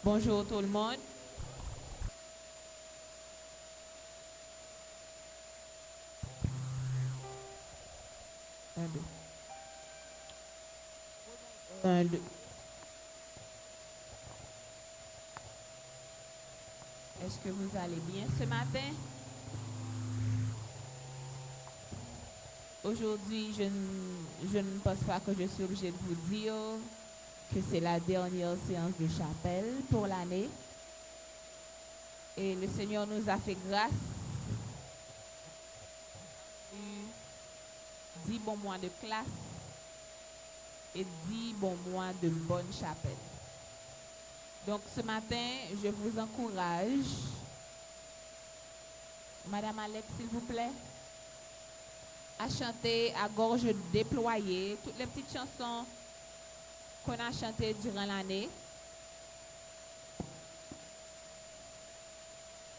Bonjour tout le monde. Un, deux. Un, deux. Est-ce que vous allez bien ce matin? Aujourd'hui, je ne pense pas que je suis obligée de vous dire que c'est la dernière séance de chapelle pour l'année. Et le Seigneur nous a fait grâce. 10 bons mois de classe et 10 bons mois de bonne chapelle. Donc ce matin, je vous encourage, Madame Alex, s'il vous plaît, à chanter à gorge déployée toutes les petites chansons qu'on a chantées durant l'année.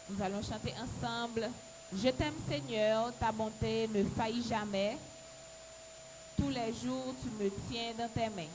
Nous allons chanter ensemble. Je t'aime Seigneur, ta bonté ne faillit jamais. Tous les jours, tu me tiens dans tes mains.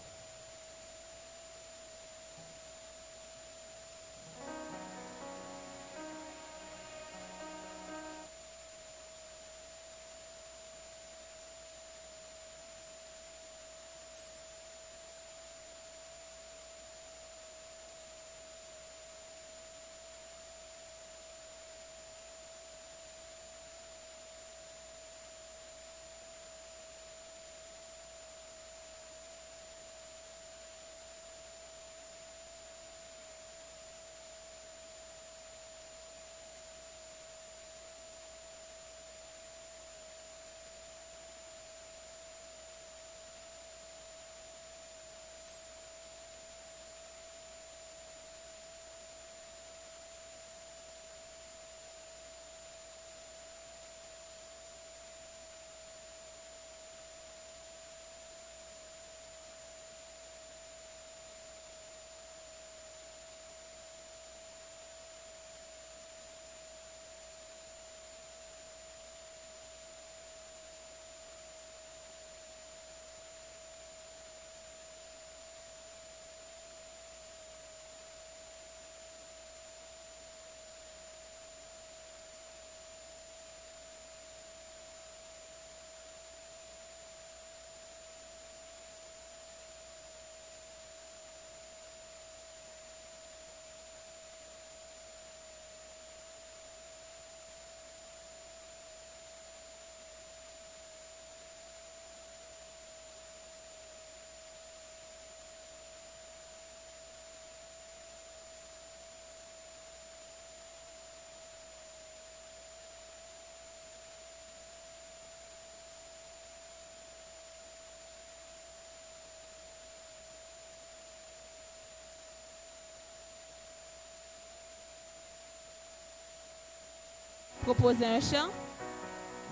Proposer un chant.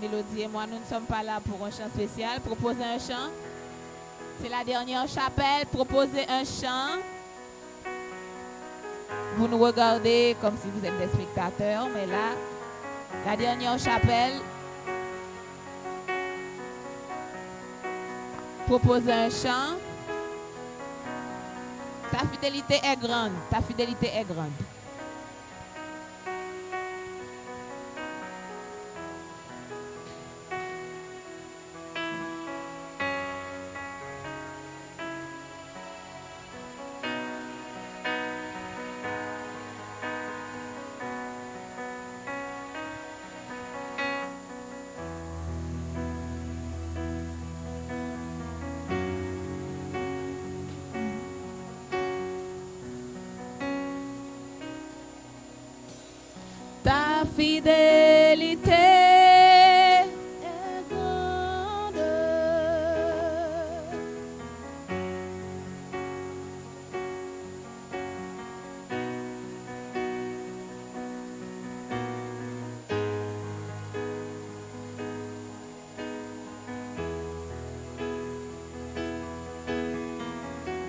Mélodie et moi, nous ne sommes pas là pour un chant spécial. Proposer un chant. C'est la dernière chapelle. Proposer un chant. Vous nous regardez comme si vous êtes des spectateurs, mais là, la dernière chapelle. Proposer un chant. Ta fidélité est grande. Ta fidélité est grande. Ta fidélité est grande.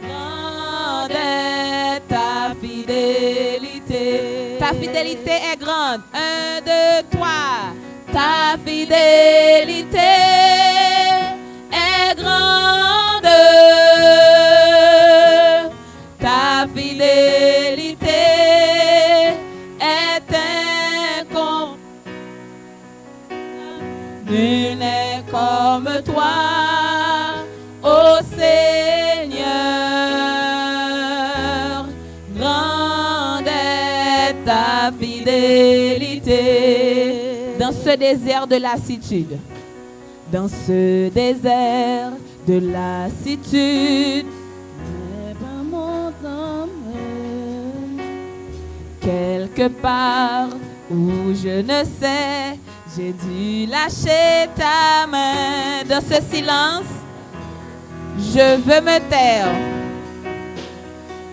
Grande est ta fidélité. Ta fidélité est grande. 1, 2, 3. Ta fidélité est grande. Ta fidélité Seigneur, grande est ta fidélité. Dans ce désert de lassitude, dans ce désert de lassitude, n'est pas mon temps, quelque part où je ne sais, j'ai dû lâcher ta main. Dans ce silence, je veux me taire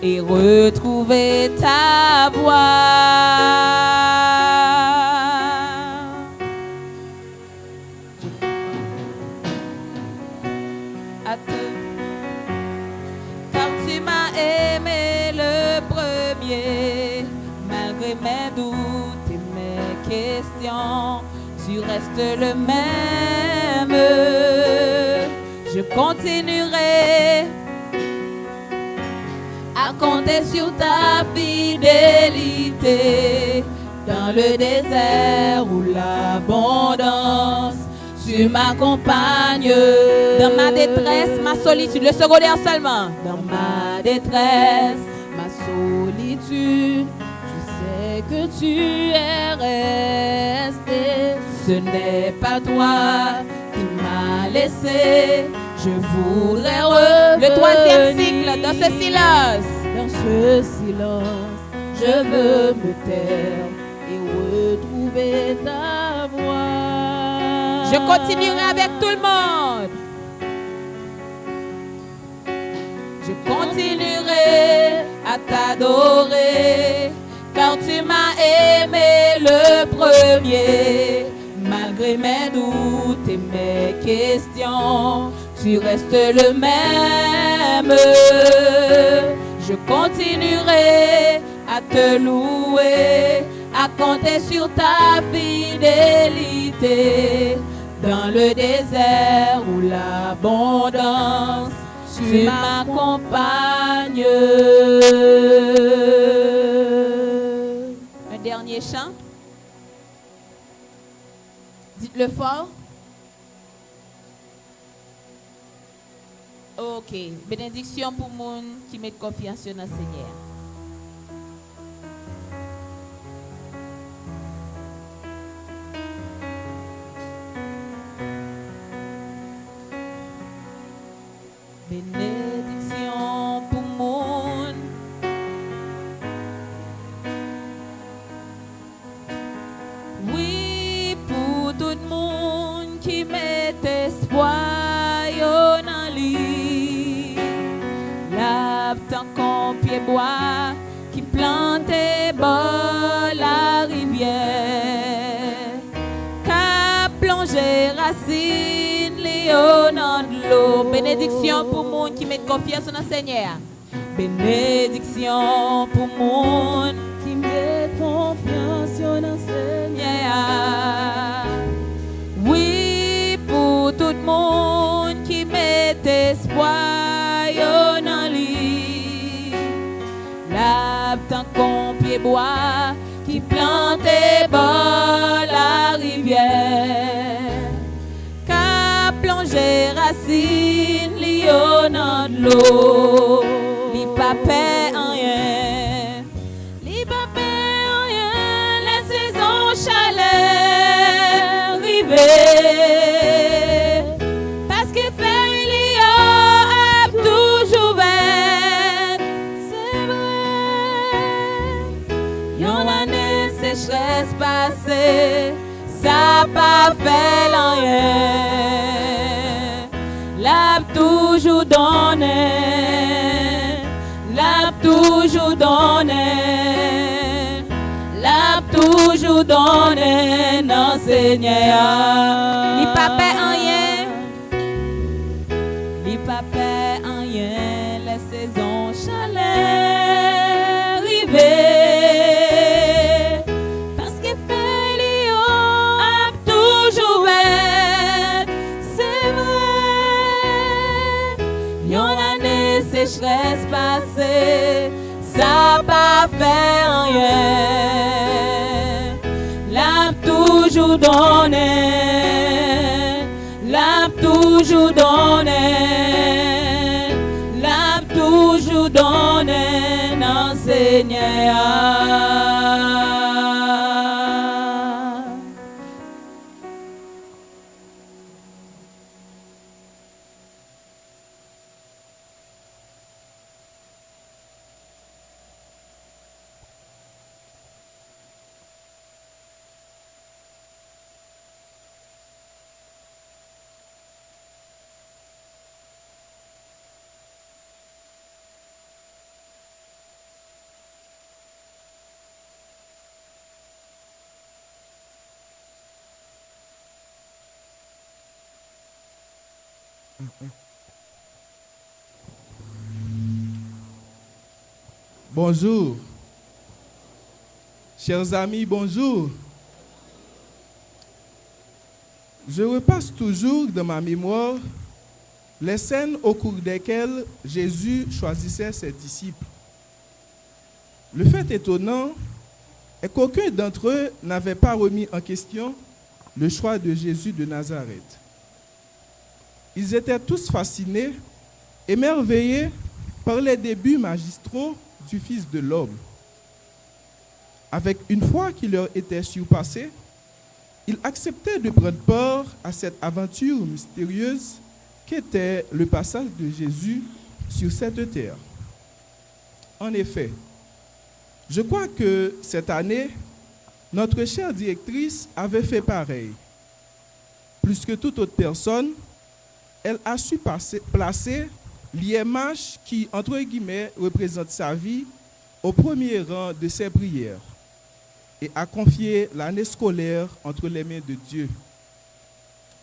et retrouver ta voix. Car tu m'as aimé le premier, malgré mes doutes et mes questions, tu restes le même. Je continuerai à compter sur ta fidélité dans le désert ou l'abondance. Tu m'accompagnes dans ma détresse, ma solitude, le secondaire seulement. Dans ma détresse, ma solitude, je sais que tu es resté. Ce n'est pas toi qui m'as laissé. Je voudrais revenir. Le troisième cycle dans ce silence. Dans ce silence, je veux me taire et retrouver ta voix. Je continuerai avec tout le monde. Je continuerai à t'adorer, car tu m'as aimé le premier. Malgré mes doutes et mes questions, tu restes le même. Je continuerai à te louer, à compter sur ta fidélité. Dans le désert ou l'abondance, tu m'accompagnes. Un dernier chant. Dites-le fort. Ok. Bénédiction pour moun qui met confiance dans le Seigneur. Bénédiction pour moun oui, pour tout le monde qui met espoir dans lui. L'abtant qu'on pied bois qui plante bas la rivière, qu'a plongé racine Léon dans l'eau. Bénédiction pour le monde qui met confiance dans le Seigneur. Bénédiction pour le monde qui met confiance dans le Seigneur. Oui, pour tout le monde qui met espoir dans lui. L'abtant qu'on pied bois qui plante bas la rivière, qu'a plongé racine Léon dans l'eau. Li pa paix en rien, li pa paix en rien, la saison chaleur rivée, parce que fait li a toujours vert. C'est vrai, yon année sécheresse passée, ça pas fait rien. L'a toujours donné, l'a toujours donné, l'a toujours donné, non Seigneur. Li pa paix en rien, li pa paix en rien, les saisons chaleur rivée, parce que Félio a toujours vert. C'est vrai, yon année sécheresse passée, ça pas fait rien. L'a toujours donné, l'a toujours donné, nous donner un Seigneur. Bonjour. Chers amis, bonjour. Je repasse toujours dans ma mémoire les scènes au cours desquelles Jésus choisissait ses disciples. Le fait étonnant est qu'aucun d'entre eux n'avait pas remis en question le choix de Jésus de Nazareth. Ils étaient tous fascinés, émerveillés par les débuts magistraux du Fils de l'homme. Avec une foi qui leur était surpassée, ils acceptaient de prendre part à cette aventure mystérieuse qu'était le passage de Jésus sur cette terre. En effet, je crois que cette année, notre chère directrice avait fait pareil. Plus que toute autre personne, elle a su placer l'IMH qui, entre guillemets, représente sa vie au premier rang de ses prières et a confié l'année scolaire entre les mains de Dieu.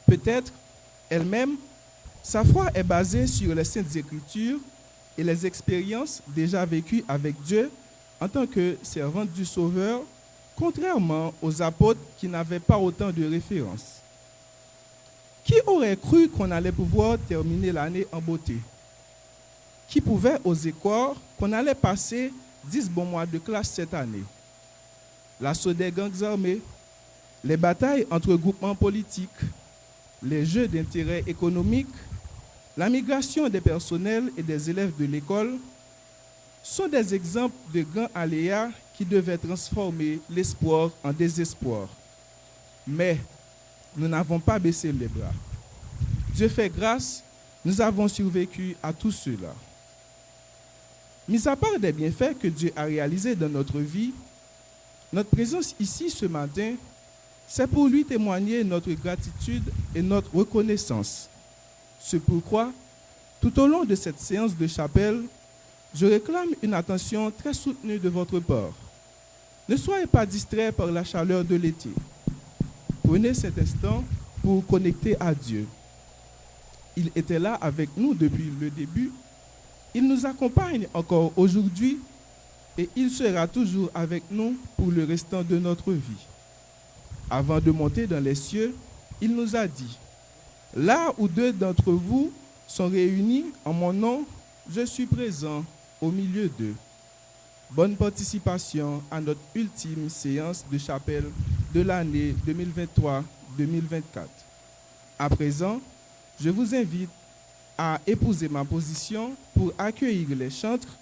Peut-être elle-même, sa foi est basée sur les Saintes Écritures et les expériences déjà vécues avec Dieu en tant que servante du Sauveur, contrairement aux apôtres qui n'avaient pas autant de références. Qui aurait cru qu'on allait pouvoir terminer l'année en beauté? Qui pouvait oser croire qu'on allait passer 10 bons mois de classe cette année? L'assaut des gangs armés, les batailles entre groupements politiques, les jeux d'intérêt économique, la migration des personnels et des élèves de l'école sont des exemples de grands aléas qui devaient transformer l'espoir en désespoir. Mais nous n'avons pas baissé les bras. Dieu fait grâce, nous avons survécu à tout cela. Mis à part des bienfaits que Dieu a réalisés dans notre vie, notre présence ici ce matin, c'est pour lui témoigner notre gratitude et notre reconnaissance. C'est pourquoi, tout au long de cette séance de chapelle, je réclame une attention très soutenue de votre part. Ne soyez pas distraits par la chaleur de l'été. Prenez cet instant pour connecter à Dieu. Il était là avec nous depuis le début. Il nous accompagne encore aujourd'hui et il sera toujours avec nous pour le restant de notre vie. Avant de monter dans les cieux, il nous a dit, « Là où 2 d'entre vous sont réunis en mon nom, je suis présent au milieu d'eux. » Bonne participation à notre ultime séance de chapelle de l'année 2023-2024. À présent, je vous invite à épouser ma position pour accueillir les chantres.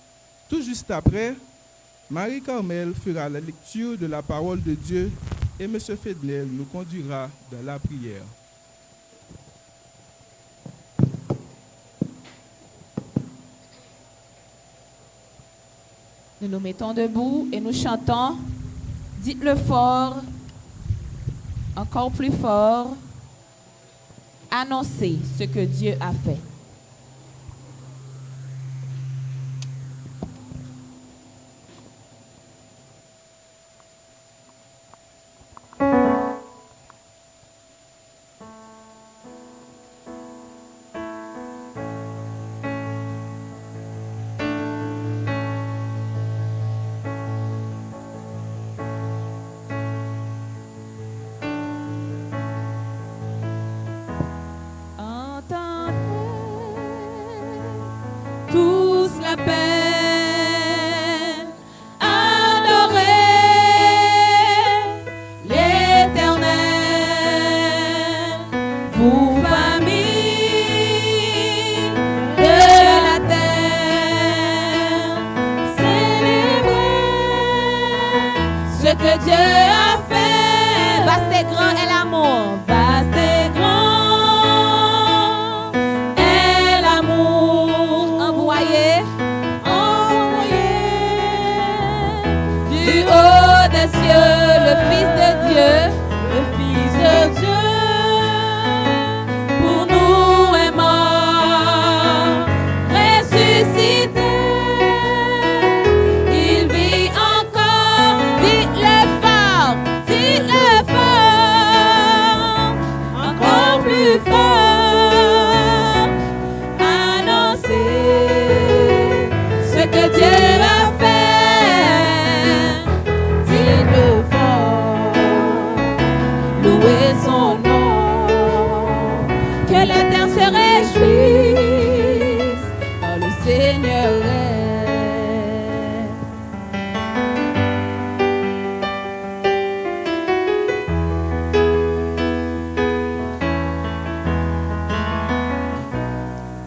Tout juste après, Marie-Carmel fera la lecture de la parole de Dieu et M. Fedler nous conduira dans la prière. Nous nous mettons debout et nous chantons. Dites-le fort, encore plus fort. Annoncez ce que Dieu a fait. Tous la peine, adorez l'Éternel, vous familles de la terre, Dieu a fait. Vaste et grand est l'amour. Vaste et grand est l'amour. Envoyé du haut des cieux, le Fils de Dieu. le Fils de Dieu, pour nous est mort, ressuscité. Il vit encore, Dites-le fort. dites-le fort, encore plus fort. Annoncez ce que Dieu a fait. Dites-le fort, louez son nom, que la terre se réjouisse quand le Seigneur est.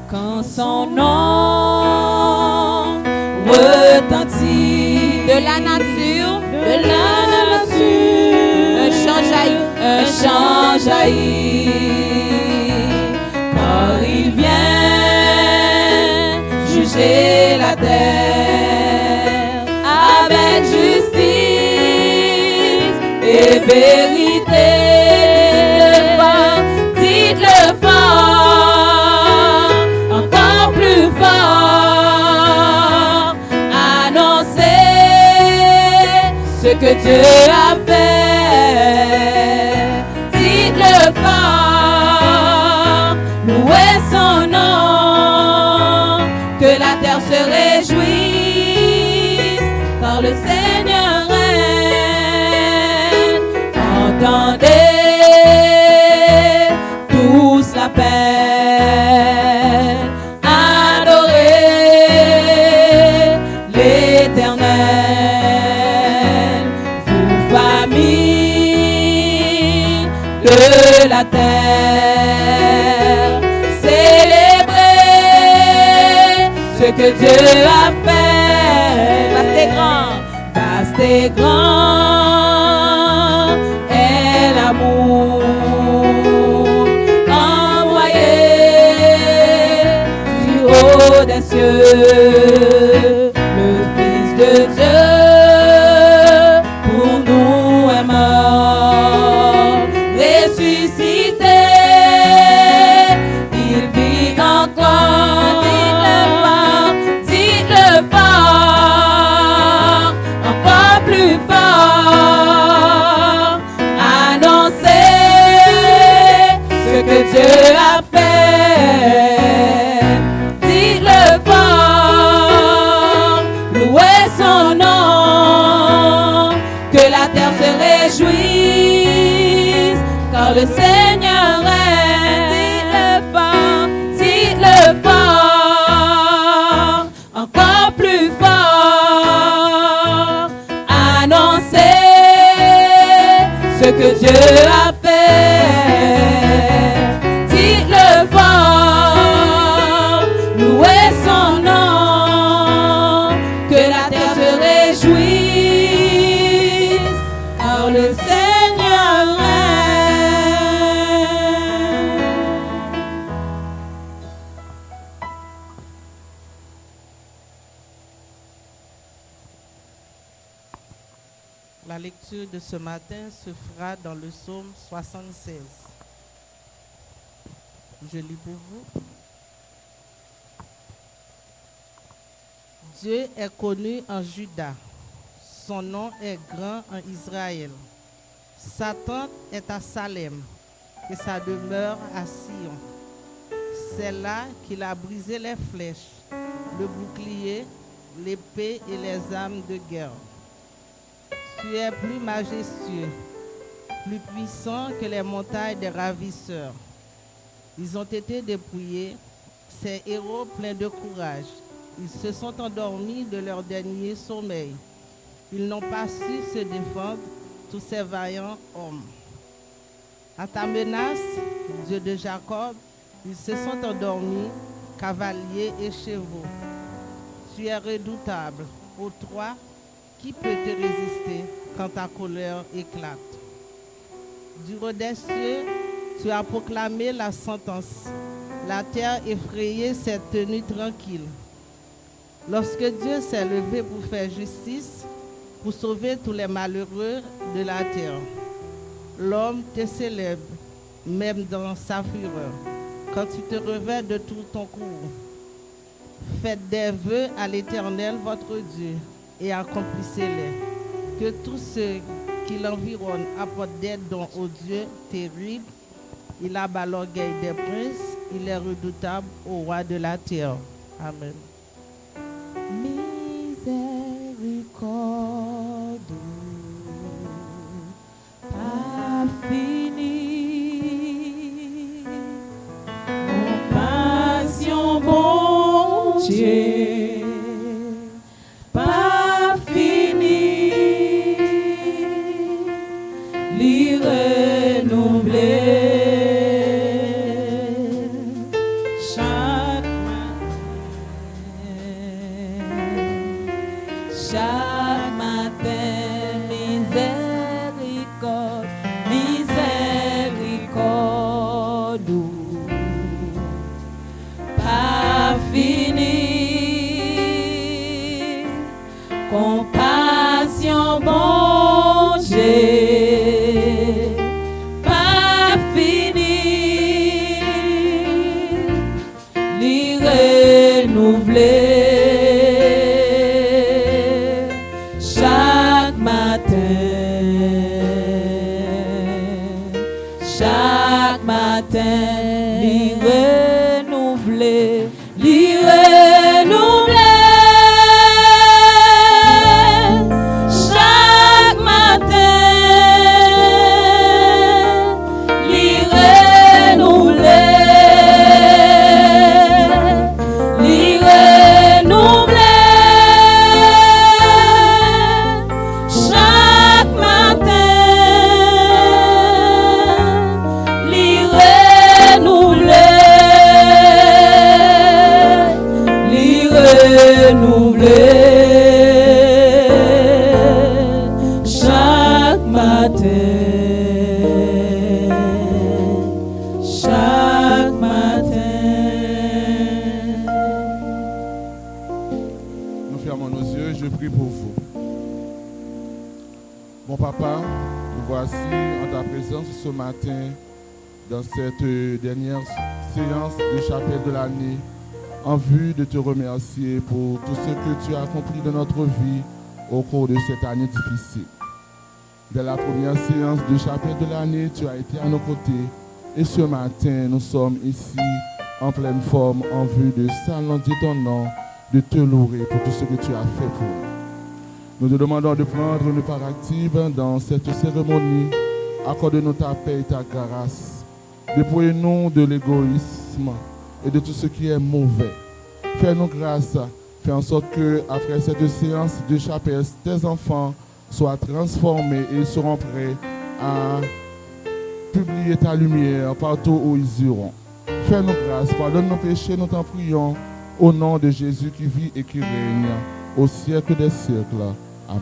Quand son nom retentit De la nature, de la nature, un chant jaillit. un chant jaillit, car il vient juger la terre avec justice et vérité. Dites-le fort, encore plus fort, annoncez ce que Dieu a fait. Dites-le fort, louez son nom, que la terre se réjouisse, car le Seigneur règne. Entendez tous l'appel, adorez l'Éternel, vous famille de la terre, célébrez ce que Dieu a fait. Vaste et grand. Vaste et grand est l'amour envoyé du haut des cieux. Le Fils de Dieu pour nous est mort, ressuscité. Il vit encore. Dites-le fort, encore plus fort. Annoncez ce que Dieu a fait. Dites-le fort, louez son nom, que la terre se réjouisse, car le Seigneur règne. Dites-le fort, encore plus fort. Annoncez ce que Dieu a fait. Dites-le fort, louez son nom, que la terre se réjouisse, car le Seigneur règne. La lecture de ce matin se fera dans le psaume 76. Je lis pour vous. Dieu est connu en Juda. Son nom est grand en Israël. Sa tente est à Salem et sa demeure à Sion. C'est là qu'il a brisé les flèches, le bouclier, l'épée et les armes de guerre. Tu es plus majestueux, plus puissant que les montagnes des ravisseurs. Ils ont été dépouillés, ces héros pleins de courage. Ils se sont endormis de leur dernier sommeil. Ils n'ont pas su se défendre, tous ces vaillants hommes. À ta menace, Dieu de Jacob, ils se sont endormis, cavaliers et chevaux. Tu es redoutable, ô toi, qui peut te résister quand ta colère éclate? Du haut des cieux, tu as proclamé la sentence. La terre effrayée s'est tenue tranquille. Lorsque Dieu s'est levé pour faire justice, pour sauver tous les malheureux de la terre, l'homme te célèbre, même dans sa fureur, quand tu te revers de tout ton courroux. Faites des vœux à l'Éternel votre Dieu et accomplissez-les. Que tous ceux qui l'environnent apportent des dons aux dieux terribles. Il abat l'orgueil des princes, il est redoutable au roi de la terre. Amen. Miséricorde, pas fini. Compassion, bon Dieu, pas fini. L'irrénouvelé. Chaque matin, miséricorde, miséricorde, pas fini. Compassion, bon Dieu, pas fini. L'irrénouvelé. Chaque matin, l'irrénouvelé, l'irrénouvelé. Chaque matin, l'irrénouvelé, l'irrénouvelé. Chaque matin, renouvelé chaque matin, chaque matin. Nous fermons nos yeux, je prie pour vous. Bon papa, nous voici en ta présence ce matin dans cette dernière séance de chapelle de l'année, en vue de te remercier pour tout ce que tu as accompli dans notre vie au cours de cette année difficile. Dès la première séance de chapelle de l'année, tu as été à nos côtés et ce matin, nous sommes ici en pleine forme en vue de saluer ton nom, de te louer pour tout ce que tu as fait pour nous. Nous te demandons de prendre une part active dans cette cérémonie. Accorde-nous ta paix et ta grâce. Dépouille-nous de l'égoïsme et de tout ce qui est mauvais. Fais-nous grâce. Fais en sorte que, après cette séance de chapelle, tes enfants soient transformés et ils seront prêts à publier ta lumière partout où ils iront. Fais-nous grâce. Pardonne nos péchés, nous t'en prions. Au nom de Jésus qui vit et qui règne au siècle des siècles. Amen.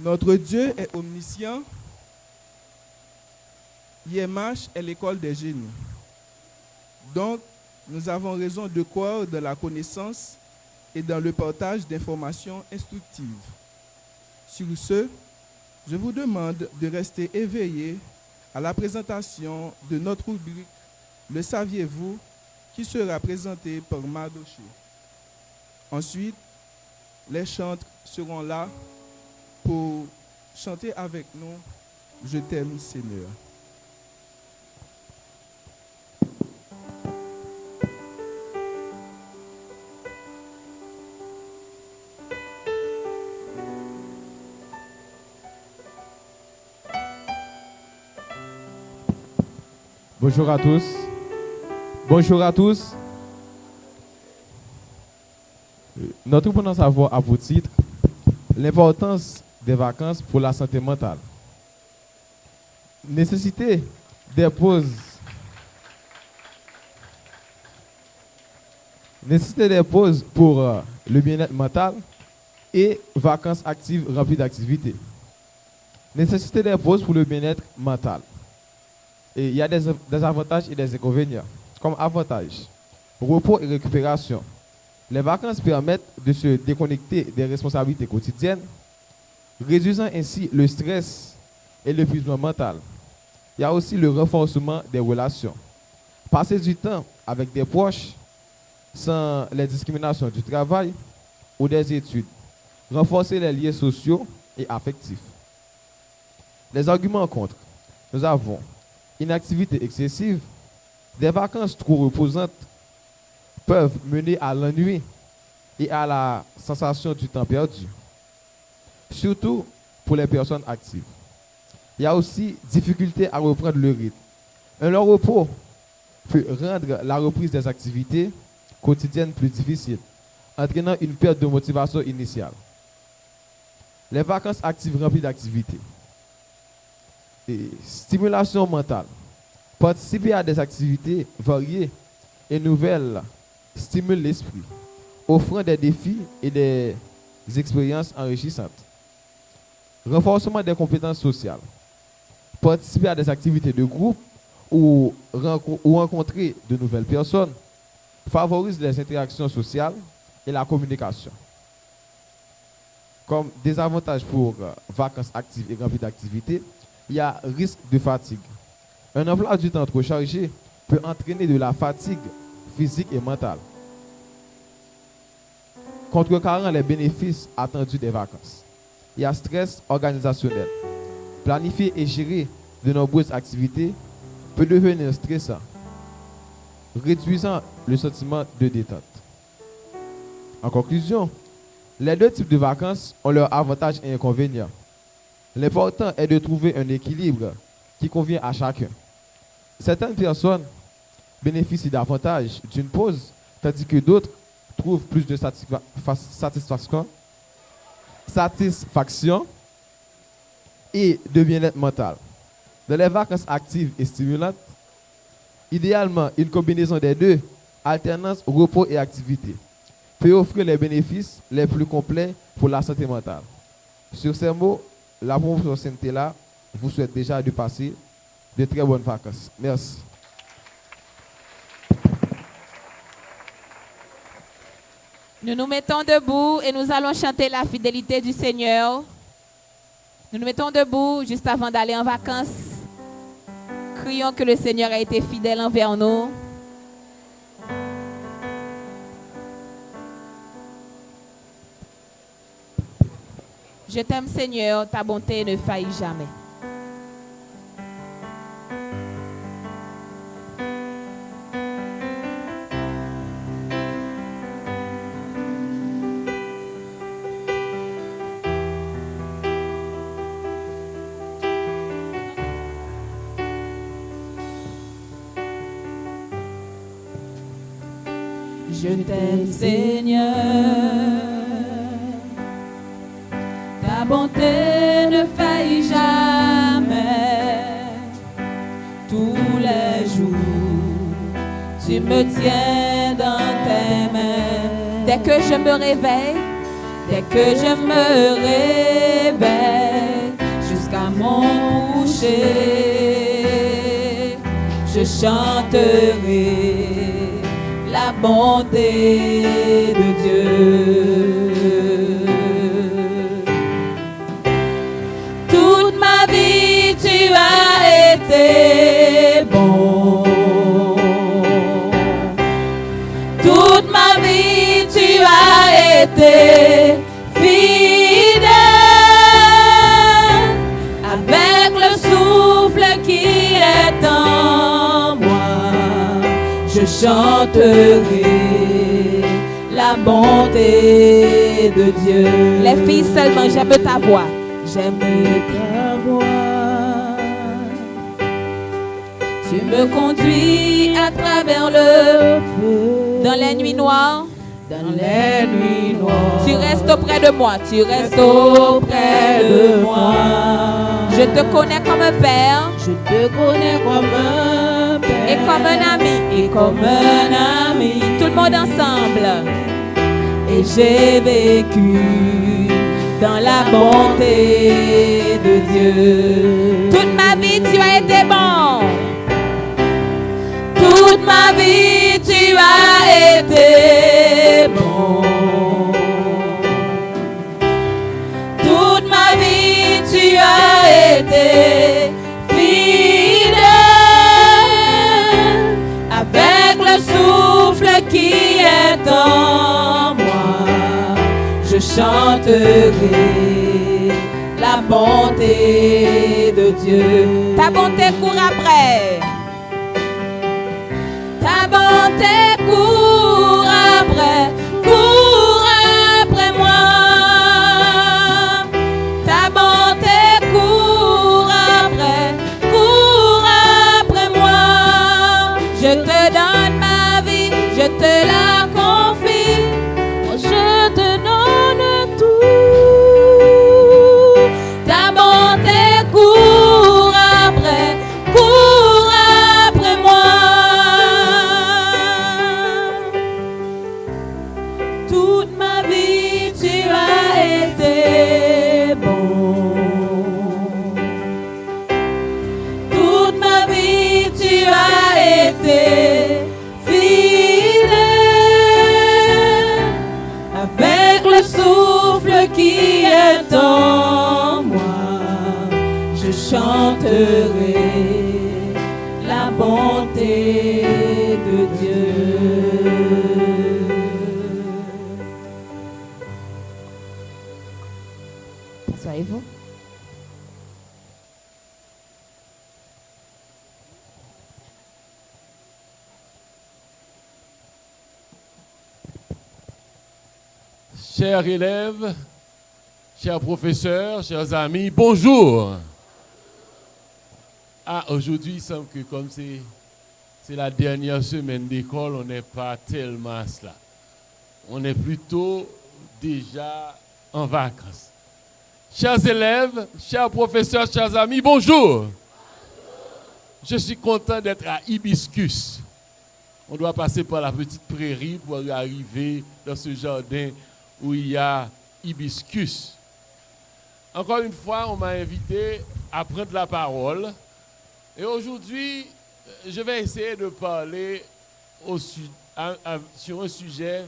Notre Dieu est omniscient. IMH est l'école des génies. Donc, nous avons raison de croire dans la connaissance et dans le partage d'informations instructives. Sur ce, je vous demande de rester éveillés à la présentation de notre rubrique « Le saviez-vous » qui sera présentée par Mardoché. Ensuite, les chantres seront là pour chanter avec nous « Je t'aime, Seigneur ». Bonjour à tous. Bonjour à tous. Notre pendant savoir à vos titres l'importance des vacances pour la santé mentale. Nécessité des pauses. Nécessité des pauses pour le bien-être mental et vacances actives remplies d'activités. Nécessité des pauses pour le bien-être mental. Et il y a des avantages et des inconvénients. Comme avantage, repos et récupération. Les vacances permettent de se déconnecter des responsabilités quotidiennes, réduisant ainsi le stress et l'épuisement mental. Il y a aussi le renforcement des relations. Passer du temps avec des proches sans les discriminations du travail ou des études. Renforcer les liens sociaux et affectifs. Les arguments contre. Nous avons une activité excessive. Des vacances trop reposantes peuvent mener à l'ennui et à la sensation du temps perdu, surtout pour les personnes actives. Il y a aussi difficulté à reprendre le rythme. Un long repos peut rendre la reprise des activités quotidiennes plus difficile, entraînant une perte de motivation initiale. Les vacances actives remplies d'activités. Et stimulation mentale. Participer à des activités variées et nouvelles stimule l'esprit, offrant des défis et des expériences enrichissantes. Renforcement des compétences sociales. Participer à des activités de groupe ou rencontrer de nouvelles personnes favorise les interactions sociales et la communication. Comme désavantages pour vacances actives et remplies d'activités, il y a risque de fatigue. Un emploi du temps trop chargé peut entraîner de la fatigue physique et mentale, contrecarrant les bénéfices attendus des vacances. Il y a stress organisationnel. Planifier et gérer de nombreuses activités peut devenir stressant, réduisant le sentiment de détente. En conclusion, les deux types de vacances ont leurs avantages et inconvénients. L'important est de trouver un équilibre qui convient à chacun. Certaines personnes bénéficient davantage d'une pause, tandis que d'autres trouvent plus de satisfaction et de bien-être mental. Dans les vacances actives et stimulantes, idéalement, une combinaison des deux, alternance, repos et activité, peut offrir les bénéfices les plus complets pour la santé mentale. Sur ces mots, la promotion Sainte-Là vous souhaite déjà de passer de très bonnes vacances. Merci. Nous nous mettons debout et nous allons chanter la fidélité du Seigneur. Nous nous mettons debout juste avant d'aller en vacances. Crions que le Seigneur a été fidèle envers nous. Je t'aime Seigneur, ta bonté ne faillit jamais. Je t'aime Seigneur, ta bonté ne faillit jamais. Tous les jours, tu me tiens dans tes mains. Dès que je me réveille, Dès que je me réveille, jusqu'à mon coucher, je chanterai la bonté de Dieu. Toute ma vie, tu as été bon. Toute ma vie, tu as été fidèle. Avec le souffle qui est en moi, je chanterai la bonté de Dieu. les filles seulement, j'aime ta voix. J'aime ta voix. Tu me conduis à travers le feu. dans les nuits noires. Dans les nuits noires. Tu restes auprès de moi. Tu restes auprès de moi. Je te connais comme un père. Je te connais comme un père. Et comme un ami. Et comme un ami. Tout le monde ensemble. Et j'ai vécu dans la bonté de Dieu. Toute ma vie, tu as été bon. Toute ma vie, tu as été bon. Toute ma vie, tu as été fidèle. Avec le souffle qui est en moi, je chanterai la bonté de Dieu. Ta bonté court après. Ta bonté court après moi. Ta bonté court après moi. Je te donne ma vie, je te la confie. Je te donne tout. Ta bonté court après moi. Toute ma vie, tu as été bon. Toute ma vie, tu as été fidèle. Avec le souffle qui est en moi, je chanterai la bonté de Dieu. Asseyez-vous. Chers élèves, chers professeurs, chers amis, bonjour. Aujourd'hui, il semble que comme c'est la dernière semaine d'école, on n'est pas tellement à cela. On est plutôt déjà en vacances. Chers élèves, chers professeurs, chers amis, bonjour. Je suis content d'être à Hibiscus. On doit passer par la petite prairie pour arriver dans ce jardin où il y a Hibiscus. Encore une fois, on m'a invité à prendre la parole. Et aujourd'hui, je vais essayer de parler sur un sujet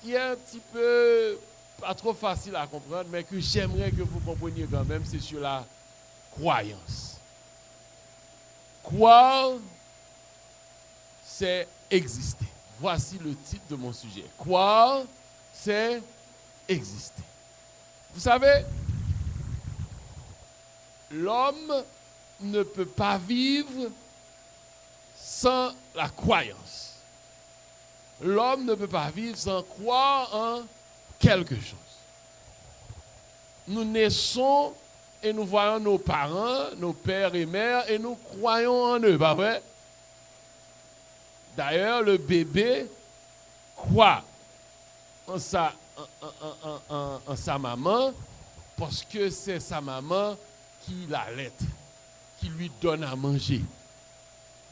qui est un petit peu pas trop facile à comprendre, mais que j'aimerais que vous compreniez quand même, c'est sur la croyance. Croire, c'est exister. Voici le titre de mon sujet. Croire, c'est exister. Vous savez, l'homme ne peut pas vivre sans la croyance. L'homme ne peut pas vivre sans croire en quelque chose. Nous naissons et nous voyons nos parents, nos pères et mères, et nous croyons en eux, pas vrai? D'ailleurs, le bébé croit en sa maman parce que c'est sa maman qui l'allaite, qui lui donne à manger.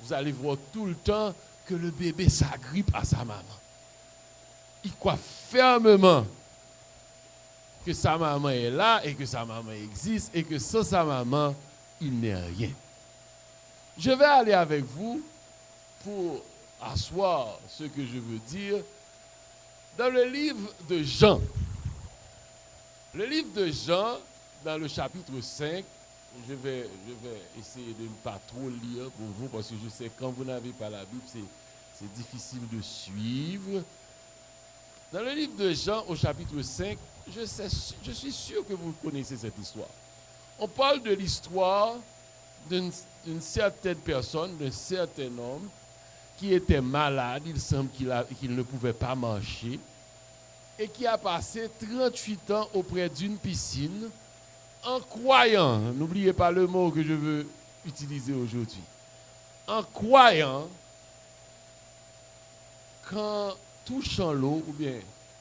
Vous allez voir tout le temps que le bébé s'agrippe à sa maman. Il croit fermement que sa maman est là et que sa maman existe et que sans sa maman, il n'est rien. Je vais aller avec vous pour asseoir ce que je veux dire dans le livre de Jean. Le livre de Jean, dans le chapitre 5, je vais essayer de ne pas trop lire pour vous parce que je sais que quand vous n'avez pas la Bible, c'est difficile de suivre. Dans le livre de Jean, au chapitre 5, je suis sûr que vous connaissez cette histoire. On parle de l'histoire d'une certaine personne, d'un certain homme qui était malade, il semble qu'il ne pouvait pas marcher, et qui a passé 38 ans auprès d'une piscine en croyant, n'oubliez pas le mot que je veux utiliser aujourd'hui, en croyant, qu'en touchant l'eau, ou bien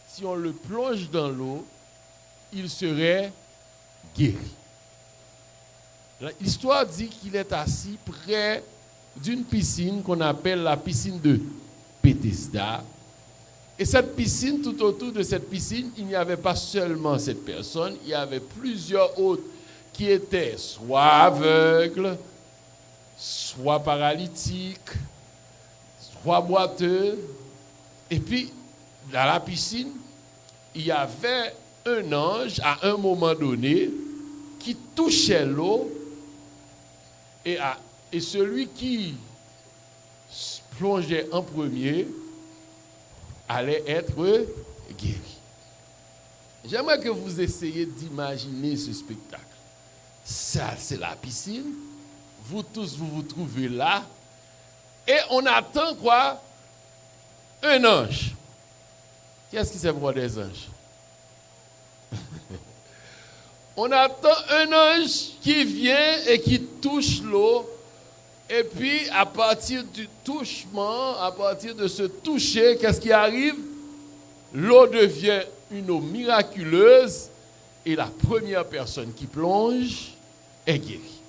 si on le plonge dans l'eau, il serait guéri. L'histoire dit qu'il est assis près d'une piscine qu'on appelle la piscine de Bethesda. Et cette piscine, tout autour de cette piscine, il n'y avait pas seulement cette personne, il y avait plusieurs autres qui étaient soit aveugles, soit paralytiques, soit boiteux. Et puis, dans la piscine, il y avait un ange à un moment donné qui touchait l'eau et celui qui plongeait en premier allait être guéri. J'aimerais que vous essayiez d'imaginer ce spectacle. Ça, c'est la piscine. Vous tous, vous vous trouvez là. Et on attend quoi? Un ange. Qui est-ce qui sait voir des anges? On attend un ange qui vient et qui touche l'eau. Et puis, à partir du touchement, à partir de ce toucher, qu'est-ce qui arrive? L'eau devient une eau miraculeuse et la première personne qui plonge est guérie.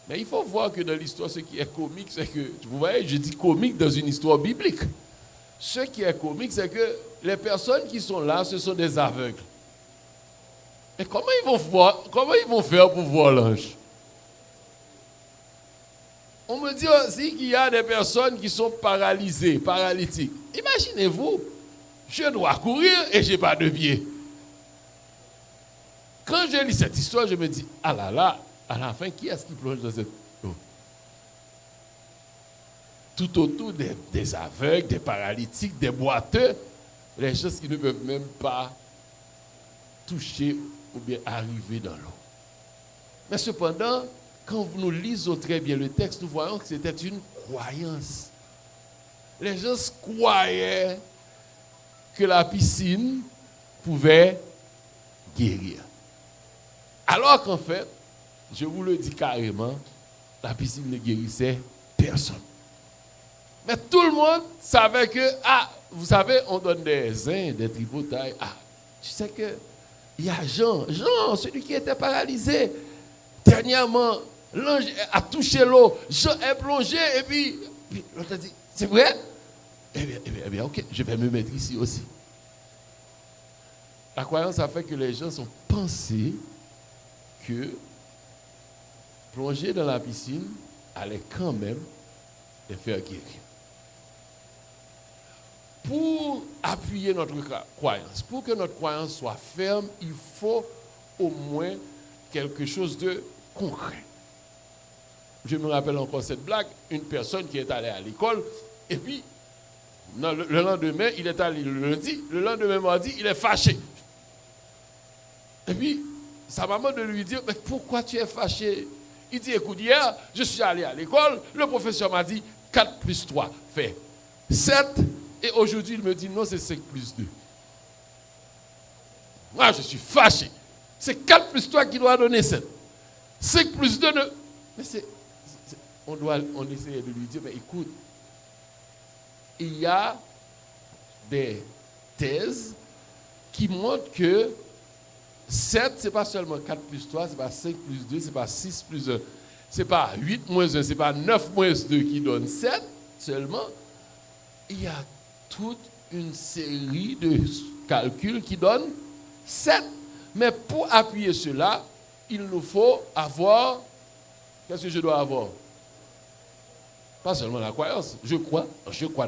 Mais il faut voir que dans l'histoire, ce qui est comique, c'est que, vous voyez, je dis comique dans une histoire biblique. Ce qui est comique, c'est que les personnes qui sont là, ce sont des aveugles. Et comment ils vont faire pour voir l'ange? On me dit aussi qu'il y a des personnes qui sont paralysées, paralytiques. Imaginez-vous, je dois courir et je n'ai pas de pied. Quand je lis cette histoire, je me dis, ah là là, à la fin, qui est-ce qui plonge dans cette eau? Tout autour des aveugles, des paralytiques, des boiteux, les gens qui ne peuvent même pas toucher ou bien arriver dans l'eau. Mais cependant, quand nous lisons très bien le texte, nous voyons que c'était une croyance. Les gens croyaient que la piscine pouvait guérir. Alors qu'en fait, je vous le dis carrément, la piscine ne guérissait personne. Mais tout le monde savait que, vous savez, on donne des uns, des tripotailles. Tu sais que il y a Jean, celui qui était paralysé. Dernièrement, l'ange a touché l'eau, Jean est plongé, et puis l'autre a dit, c'est vrai? Eh bien, ok, je vais me mettre ici aussi. La croyance a fait que les gens ont pensé que plonger dans la piscine allait quand même les faire guérir. Pour appuyer notre croyance, pour que notre croyance soit ferme, il faut au moins quelque chose de concret. Je me rappelle encore cette blague, une personne qui est allée à l'école, et puis, le lendemain, il est allé le lundi, le lendemain mardi, il est fâché. Et puis, sa maman de lui dire, mais pourquoi tu es fâché? Il dit, écoute, hier, je suis allé à l'école, le professeur m'a dit, 4 plus 3 fait 7, et aujourd'hui, il me dit, non, c'est 5 plus 2. Moi, je suis fâché. C'est 4 plus 3 qui doit donner 7. 5 plus 2, mais on essaie de lui dire, mais écoute, il y a des thèses qui montrent que 7, ce n'est pas seulement 4 plus 3, ce n'est pas 5 plus 2, ce n'est pas 6 plus 1. Ce n'est pas 8 moins 1, ce n'est pas 9 moins 2 qui donne 7 seulement. Il y a toute une série de calculs qui donnent 7. Mais pour appuyer cela, il nous faut avoir... Qu'est-ce que je dois avoir? Pas seulement la croyance. Je crois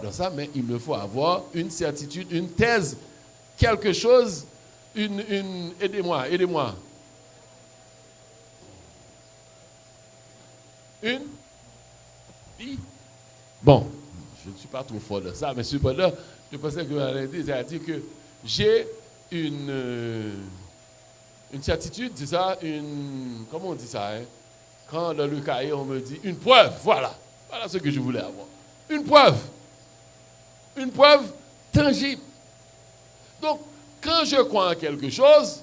dans ça, mais il me faut avoir une certitude, une thèse, quelque chose, aidez-moi. Bon, je ne suis pas trop fort dans ça, mais cependant, je pensais que vous allez dire que j'ai une certitude, c'est ça, comment on dit ça, hein? Quand dans le cahier on me dit une preuve, voilà ce que je voulais avoir. Une preuve tangible. Donc, quand je crois en quelque chose,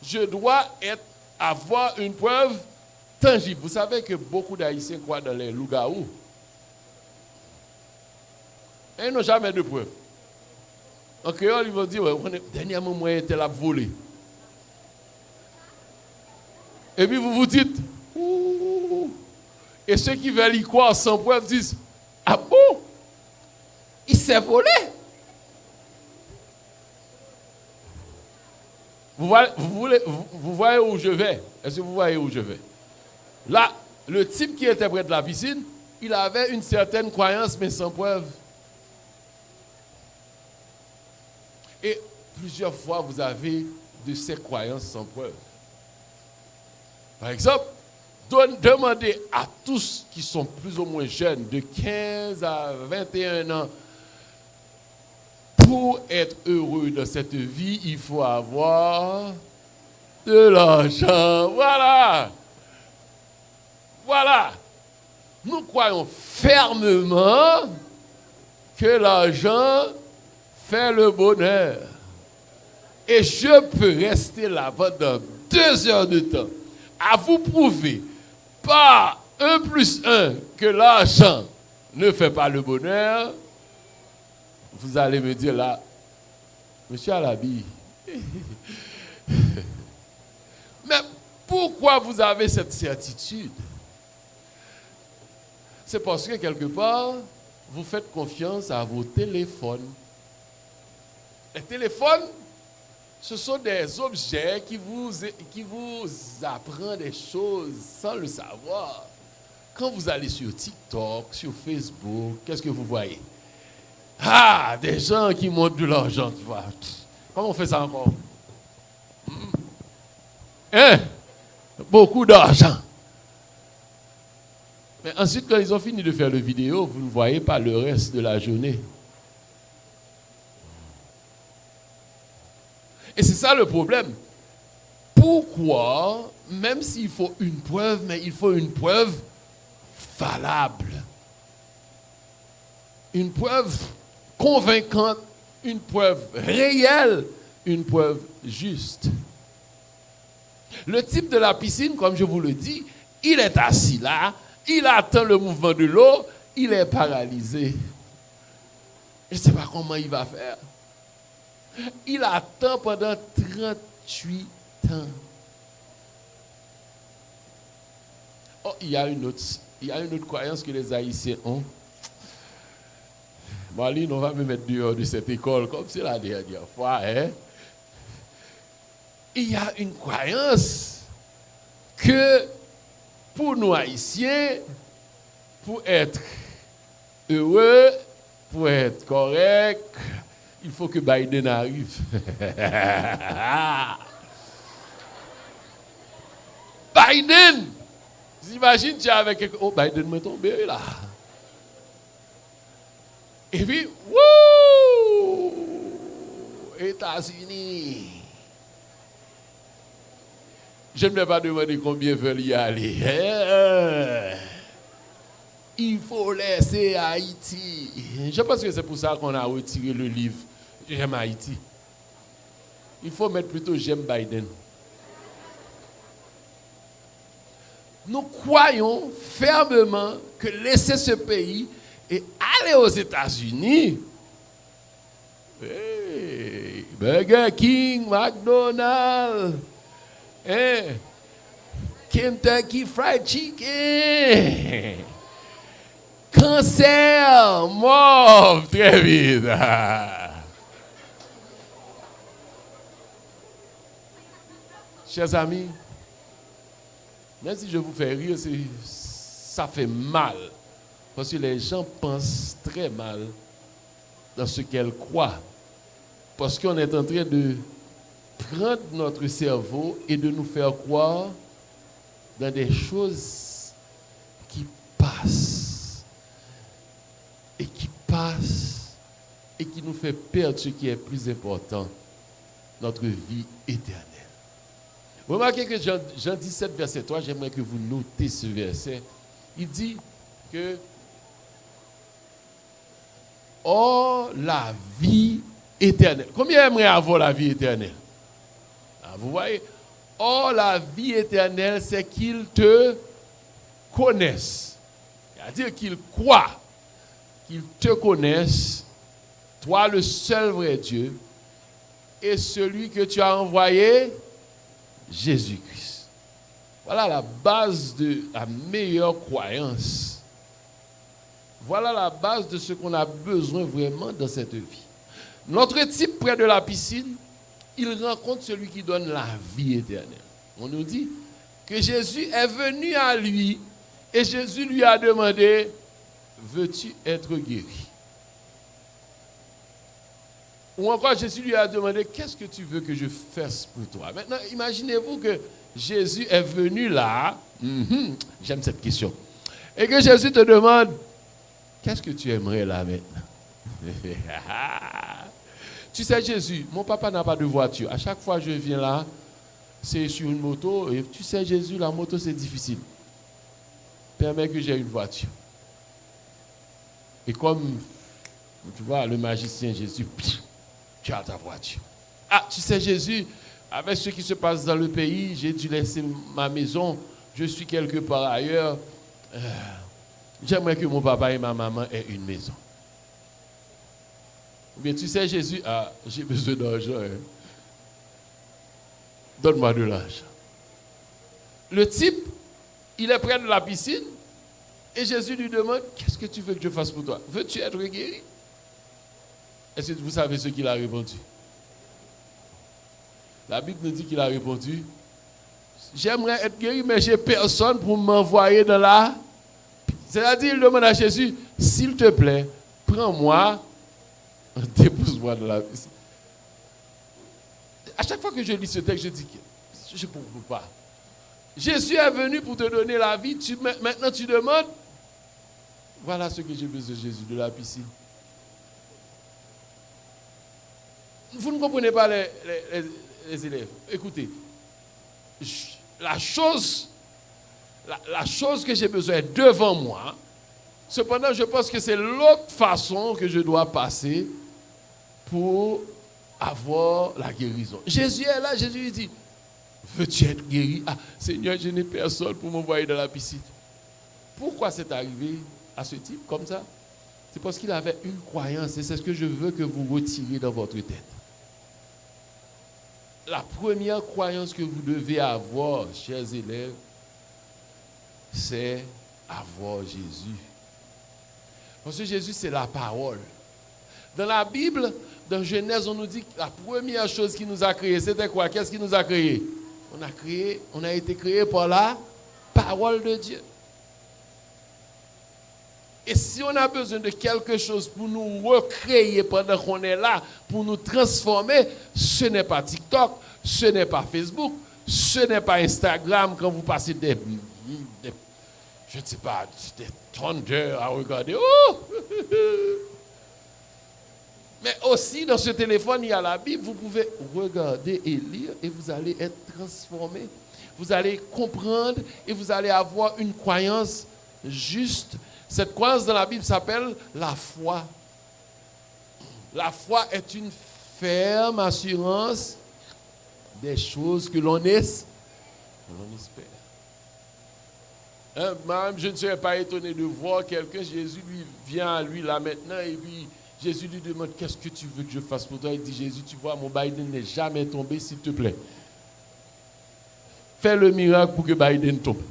je dois avoir une preuve tangible. Vous savez que beaucoup d'Haïtiens croient dans les loups-garous. Et ils n'ont jamais de preuve. En créole, ils vont dire, ouais, dernièrement, moi, j'étais là volé. Et puis vous vous dites, ouh. Et ceux qui veulent y croire sans preuve disent, ah bon? Il s'est volé? Vous voyez où je vais? Est-ce que vous voyez où je vais? Là, le type qui était près de la piscine, il avait une certaine croyance, mais sans preuve. Et plusieurs fois, vous avez de ces croyances sans preuve. Par exemple, demandez à tous qui sont plus ou moins jeunes, de 15 à 21 ans, pour être heureux dans cette vie, il faut avoir de l'argent. Voilà. Voilà. Nous croyons fermement que l'argent fait le bonheur. Et je peux rester là pendant 2 heures de temps à vous prouver par 1 plus 1 que l'argent ne fait pas le bonheur. Vous allez me dire là, Monsieur Alabi, mais pourquoi vous avez cette certitude? C'est parce que quelque part, vous faites confiance à vos téléphones. Les téléphones, ce sont des objets qui vous apprennent des choses sans le savoir. Quand vous allez sur TikTok, sur Facebook, qu'est-ce que vous voyez? Ah, des gens qui montrent de l'argent, tu vois. Comment on fait ça encore? Hein? Beaucoup d'argent. Mais ensuite, quand ils ont fini de faire le vidéo, vous ne voyez pas le reste de la journée. Et c'est ça le problème. Pourquoi, même s'il faut une preuve, mais il faut une preuve valable. Une preuve convaincante, une preuve réelle, une preuve juste. Le type de la piscine, comme je vous le dis, il est assis là, il attend le mouvement de l'eau, il est paralysé. Je ne sais pas comment il va faire. Il attend pendant 38 ans. Oh, il y a une autre croyance que les Haïtiens ont. Maline, on va me mettre dehors de cette école comme c'est la dernière fois. Hein? Il y a une croyance que pour nous Haïtiens, pour être heureux, pour être correct, il faut que Biden arrive. Biden! J'imagine tu es avec quelqu'un. Oh, Biden m'est tombé là. Et puis, wouh! États-Unis. Je ne vais pas demander combien veulent y aller. Il faut laisser Haïti. Je pense que c'est pour ça qu'on a retiré le livre J'aime Haïti. Il faut mettre plutôt J'aime Biden. Nous croyons fermement que laisser ce pays et aller aux États-Unis, hey, Burger King, McDonald's, hey, Kentucky Fried Chicken, cancer, mort, très vite. Chers amis, même si je vous fais rire, ça fait mal. Parce que les gens pensent très mal dans ce qu'elles croient. Parce qu'on est en train de prendre notre cerveau et de nous faire croire dans des choses qui passent. Et qui passent et qui nous fait perdre ce qui est plus important, notre vie éternelle. Remarquez que Jean 17, verset 3, j'aimerais que vous notez ce verset. Il dit que oh, la vie éternelle. Combien aimerait avoir la vie éternelle? Ah, vous voyez? Oh, la vie éternelle, c'est qu'ils te connaissent. C'est-à-dire qu'ils croient, qu'ils te connaissent toi le seul vrai Dieu, et celui que tu as envoyé, Jésus-Christ. Voilà la base de la meilleure croyance. Voilà la base de ce qu'on a besoin vraiment dans cette vie. Notre type près de la piscine, il rencontre celui qui donne la vie éternelle. On nous dit que Jésus est venu à lui et Jésus lui a demandé, veux-tu être guéri? Ou encore Jésus lui a demandé, qu'est-ce que tu veux que je fasse pour toi? Maintenant, imaginez-vous que Jésus est venu là, j'aime cette question, et que Jésus te demande, qu'est-ce que tu aimerais là maintenant? Tu sais Jésus, mon papa n'a pas de voiture. À chaque fois que je viens là, c'est sur une moto. Et tu sais Jésus, la moto c'est difficile. Permets que j'ai une voiture. Et comme, tu vois, le magicien Jésus, tu as ta voiture. Ah, tu sais Jésus, avec ce qui se passe dans le pays, j'ai dû laisser ma maison. Je suis quelque part ailleurs. J'aimerais que mon papa et ma maman aient une maison. Mais tu sais, Jésus, j'ai besoin d'argent. Hein. Donne-moi de l'argent. Le type, il est près de la piscine et Jésus lui demande, qu'est-ce que tu veux que je fasse pour toi? Veux-tu être guéri? Est-ce que vous savez ce qu'il a répondu? La Bible nous dit qu'il a répondu, j'aimerais être guéri, mais j'ai personne pour m'envoyer dans la... C'est-à-dire, il demande à Jésus, s'il te plaît, prends-moi, dépose-moi dans la piscine. À chaque fois que je lis ce texte, je dis que je ne comprends pas. Jésus est venu pour te donner la vie. Maintenant, tu demandes. Voilà ce que j'ai besoin de Jésus, de la piscine. Vous ne comprenez pas les élèves. Écoutez, la chose que j'ai besoin est devant moi. Cependant, je pense que c'est l'autre façon que je dois passer pour avoir la guérison. Jésus est là, Jésus lui dit, veux-tu être guéri? Ah, Seigneur, je n'ai personne pour m'envoyer dans la piscine. Pourquoi c'est arrivé à ce type comme ça? C'est parce qu'il avait une croyance et c'est ce que je veux que vous retiriez dans votre tête. La première croyance que vous devez avoir, chers élèves, c'est avoir Jésus. Parce que Jésus, c'est la parole. Dans la Bible, dans Genèse, on nous dit que la première chose qui nous a créé, c'était quoi? Qu'est-ce qui nous a créé? On a été créé par la parole de Dieu. Et si on a besoin de quelque chose pour nous recréer pendant qu'on est là, pour nous transformer, ce n'est pas TikTok, ce n'est pas Facebook, ce n'est pas Instagram quand vous passez des je ne sais pas, des tonnes d'heures à regarder. Oh! Mais aussi, dans ce téléphone, il y a la Bible. Vous pouvez regarder et lire et vous allez être transformé. Vous allez comprendre et vous allez avoir une croyance juste. Cette croyance dans la Bible s'appelle la foi. La foi est une ferme assurance des choses que l'on espère. Même je ne serais pas étonné de voir quelqu'un, Jésus lui vient à lui là maintenant et puis Jésus lui demande qu'est-ce que tu veux que je fasse pour toi? Il dit Jésus, tu vois, mon Biden n'est jamais tombé, s'il te plaît. Fais le miracle pour que Biden tombe.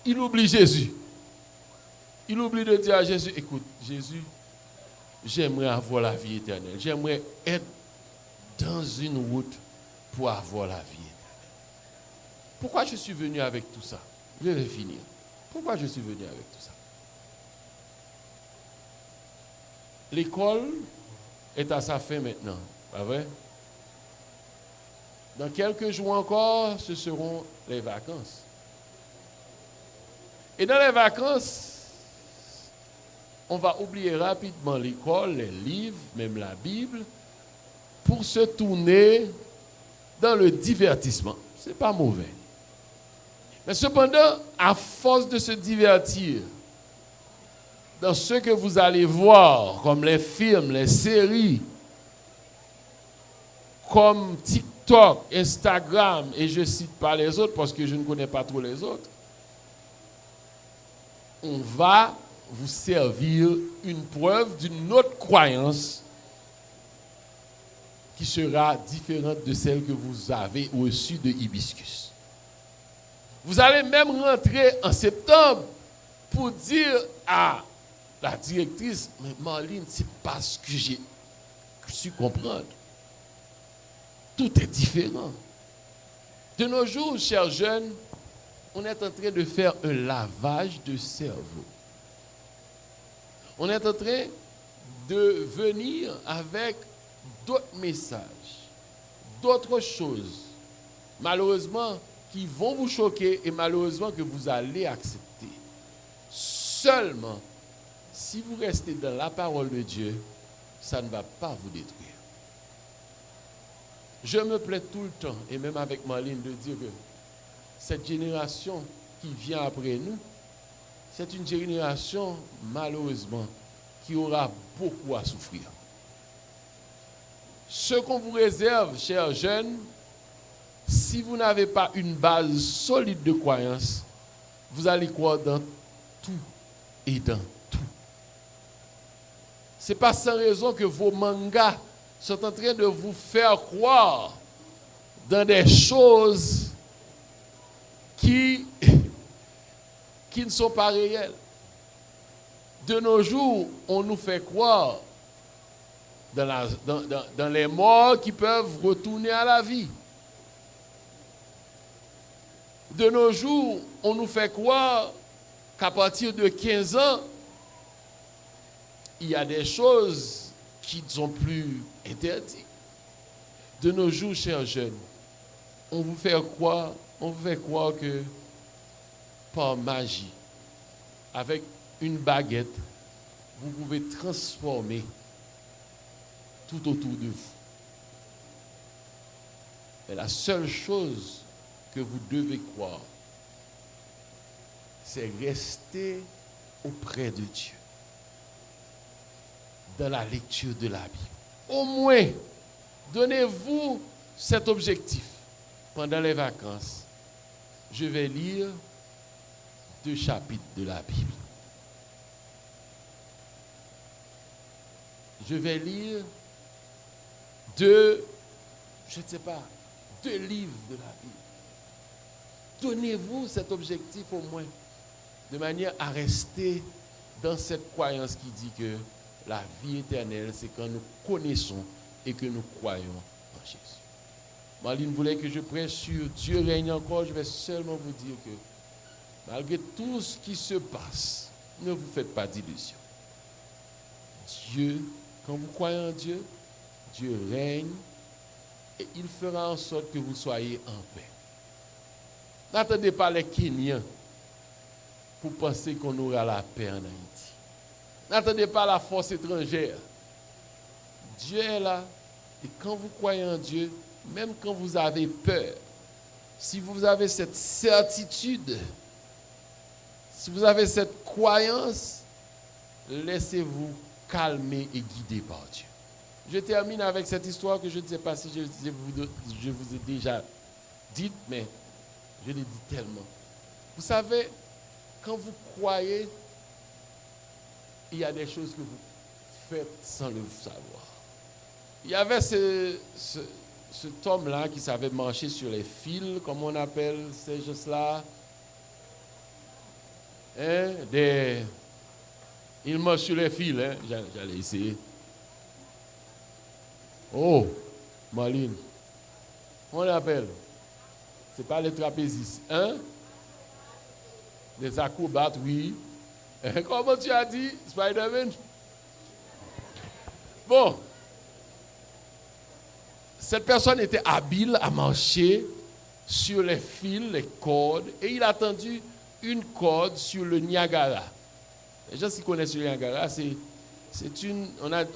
Il oublie Jésus. Il oublie de dire à Jésus, écoute, Jésus, j'aimerais avoir la vie éternelle. J'aimerais être dans une route pour avoir la vie éternelle. Pourquoi je suis venu avec tout ça? Je vais finir. Pourquoi je suis venu avec tout ça? L'école est à sa fin maintenant, pas vrai? Dans quelques jours encore, ce seront les vacances. Et dans les vacances, on va oublier rapidement l'école, les livres, même la Bible, pour se tourner dans le divertissement. Ce n'est pas mauvais. Mais cependant, à force de se divertir dans ce que vous allez voir, comme les films, les séries, comme TikTok, Instagram, et je ne cite pas les autres parce que je ne connais pas trop les autres, on va vous servir une preuve d'une autre croyance qui sera différente de celle que vous avez reçue de Hibiscus. Vous allez même rentrer en septembre pour dire à la directrice, mais Marlene, c'est pas ce que j'ai su comprendre. Tout est différent. De nos jours, chers jeunes, on est en train de faire un lavage de cerveau. On est en train de venir avec d'autres messages, d'autres choses, malheureusement, qui vont vous choquer et malheureusement que vous allez accepter. Seulement, si vous restez dans la parole de Dieu, ça ne va pas vous détruire. Je me plais tout le temps, et même avec Marlene, de dire que cette génération qui vient après nous, c'est une génération, malheureusement, qui aura beaucoup à souffrir. Ce qu'on vous réserve, chers jeunes, si vous n'avez pas une base solide de croyance, vous allez croire dans tout et dans tout. Ce n'est pas sans raison que vos mangas sont en train de vous faire croire dans des choses qui ne sont pas réelles. De nos jours, on nous fait croire dans les morts qui peuvent retourner à la vie. De nos jours, on nous fait croire qu'à partir de 15 ans, il y a des choses qui ne sont plus interdites. De nos jours, chers jeunes, on vous fait croire que par magie, avec une baguette, vous pouvez transformer tout autour de vous. Et la seule chose que vous devez croire, c'est rester auprès de Dieu, dans la lecture de la Bible. Au moins, donnez-vous cet objectif. Pendant les vacances, je vais lire 2 chapitres de la Bible. Je vais lire 2 livres de la Bible. Donnez-vous cet objectif au moins, de manière à rester dans cette croyance qui dit que la vie éternelle, c'est quand nous connaissons et que nous croyons en Jésus. Marlene voulait que je prêche sur Dieu règne encore. Je vais seulement vous dire que malgré tout ce qui se passe, ne vous faites pas d'illusions. Dieu, quand vous croyez en Dieu, Dieu règne et il fera en sorte que vous soyez en paix. N'attendez pas les Kenyans pour penser qu'on aura la paix en Haïti. N'attendez pas la force étrangère. Dieu est là et quand vous croyez en Dieu, même quand vous avez peur, si vous avez cette certitude, si vous avez cette croyance, laissez-vous calmer et guider par Dieu. Je termine avec cette histoire que je ne sais pas si je vous ai déjà dite, mais je l'ai dit tellement. Vous savez, quand vous croyez, il y a des choses que vous faites sans le savoir. Il y avait cet homme-là qui savait marcher sur les fils, comme on appelle ces choses-là. Il marche sur les fils, hein? J'allais essayer. Oh, Marlene, on l'appelle. Ce n'est pas les trapézistes, hein? Les acrobates, oui. Comment tu as dit, Spider-Man? Bon. Cette personne était habile à marcher sur les fils, les cordes, et il a tendu une corde sur le Niagara. Les gens qui connaissent le Niagara,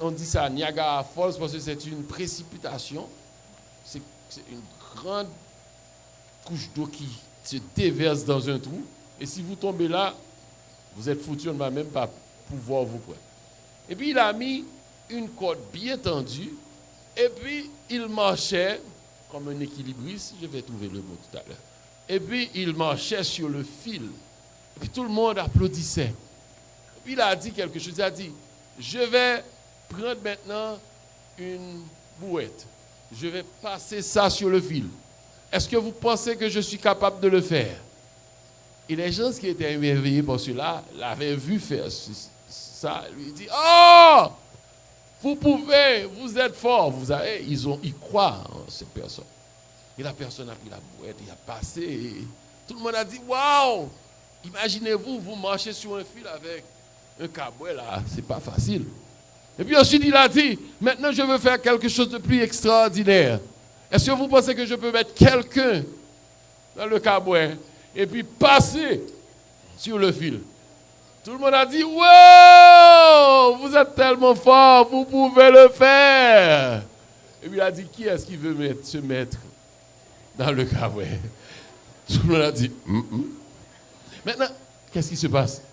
on dit ça Niagara Falls parce que c'est une précipitation. C'est une grande couche d'eau qui se déverse dans un trou. Et si vous tombez là, vous êtes foutu, on ne va même pas pouvoir vous prendre. Et puis il a mis une corde bien tendue. Et puis, il marchait comme un équilibriste, je vais trouver le mot tout à l'heure. Et puis, il marchait sur le fil. Et puis, tout le monde applaudissait. Et Puis il a dit quelque chose. Il a dit, je vais prendre maintenant une bouette. Je vais passer ça sur le fil. Est-ce que vous pensez que je suis capable de le faire? Et les gens qui étaient émerveillés par cela l'avaient vu faire ça. Lui dit, oh, vous pouvez, vous êtes fort. Ils croient en cette personne. Et la personne a pris la bouette, il a passé. Et tout le monde a dit, waouh, imaginez-vous, vous marchez sur un fil avec un cabouet là, c'est pas facile. Et puis ensuite il a dit, maintenant je veux faire quelque chose de plus extraordinaire. Est-ce que vous pensez que je peux mettre quelqu'un dans le cabouet et puis passer sur le fil? Tout le monde a dit, wow, vous êtes tellement fort, vous pouvez le faire. Et puis il a dit, qui est-ce qui veut se mettre dans le cabouet? Tout le monde a dit, Maintenant, qu'est-ce qui se passe?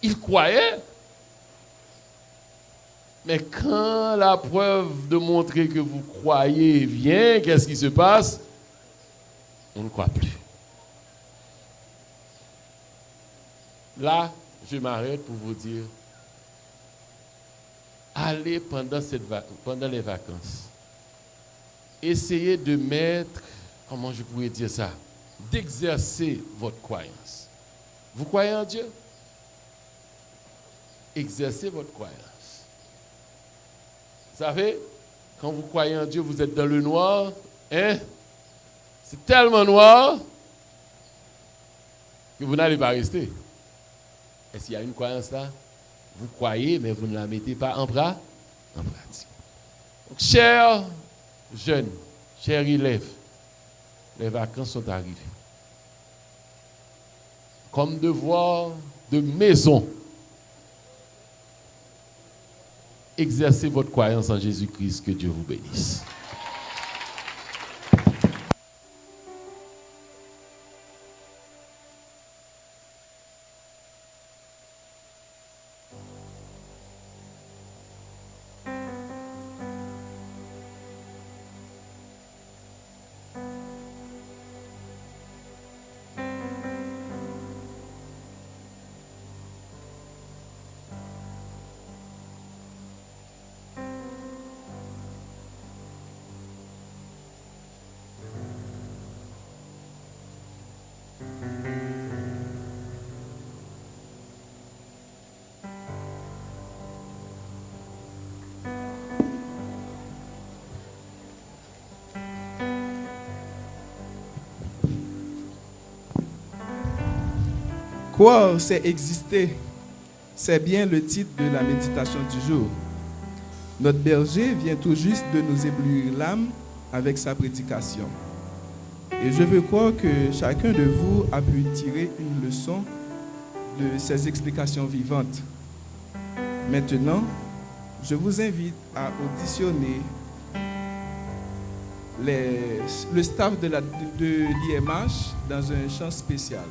Il croyait. Mais quand la preuve de montrer que vous croyez vient, qu'est-ce qui se passe? On ne croit plus. Là, je m'arrête pour vous dire, allez pendant les vacances, essayez de mettre, comment je pourrais dire ça, d'exercer votre croyance. Vous croyez en Dieu? Exercez votre croyance. Vous savez, quand vous croyez en Dieu, vous êtes dans le noir. Hein? C'est tellement noir que vous n'allez pas rester. Est-ce qu'il y a une croyance là? Vous croyez, mais vous ne la mettez pas en pratique. Donc, chers jeunes, chers élèves, les vacances sont arrivées. Comme devoir de maison, exercez votre croyance en Jésus-Christ, que Dieu vous bénisse. Croire, c'est exister. C'est bien le titre de la méditation du jour. Notre berger vient tout juste de nous éblouir l'âme avec sa prédication. Et je veux croire que chacun de vous a pu tirer une leçon de ces explications vivantes. Maintenant, je vous invite à auditionner le staff de l'IMH dans un chant spécial.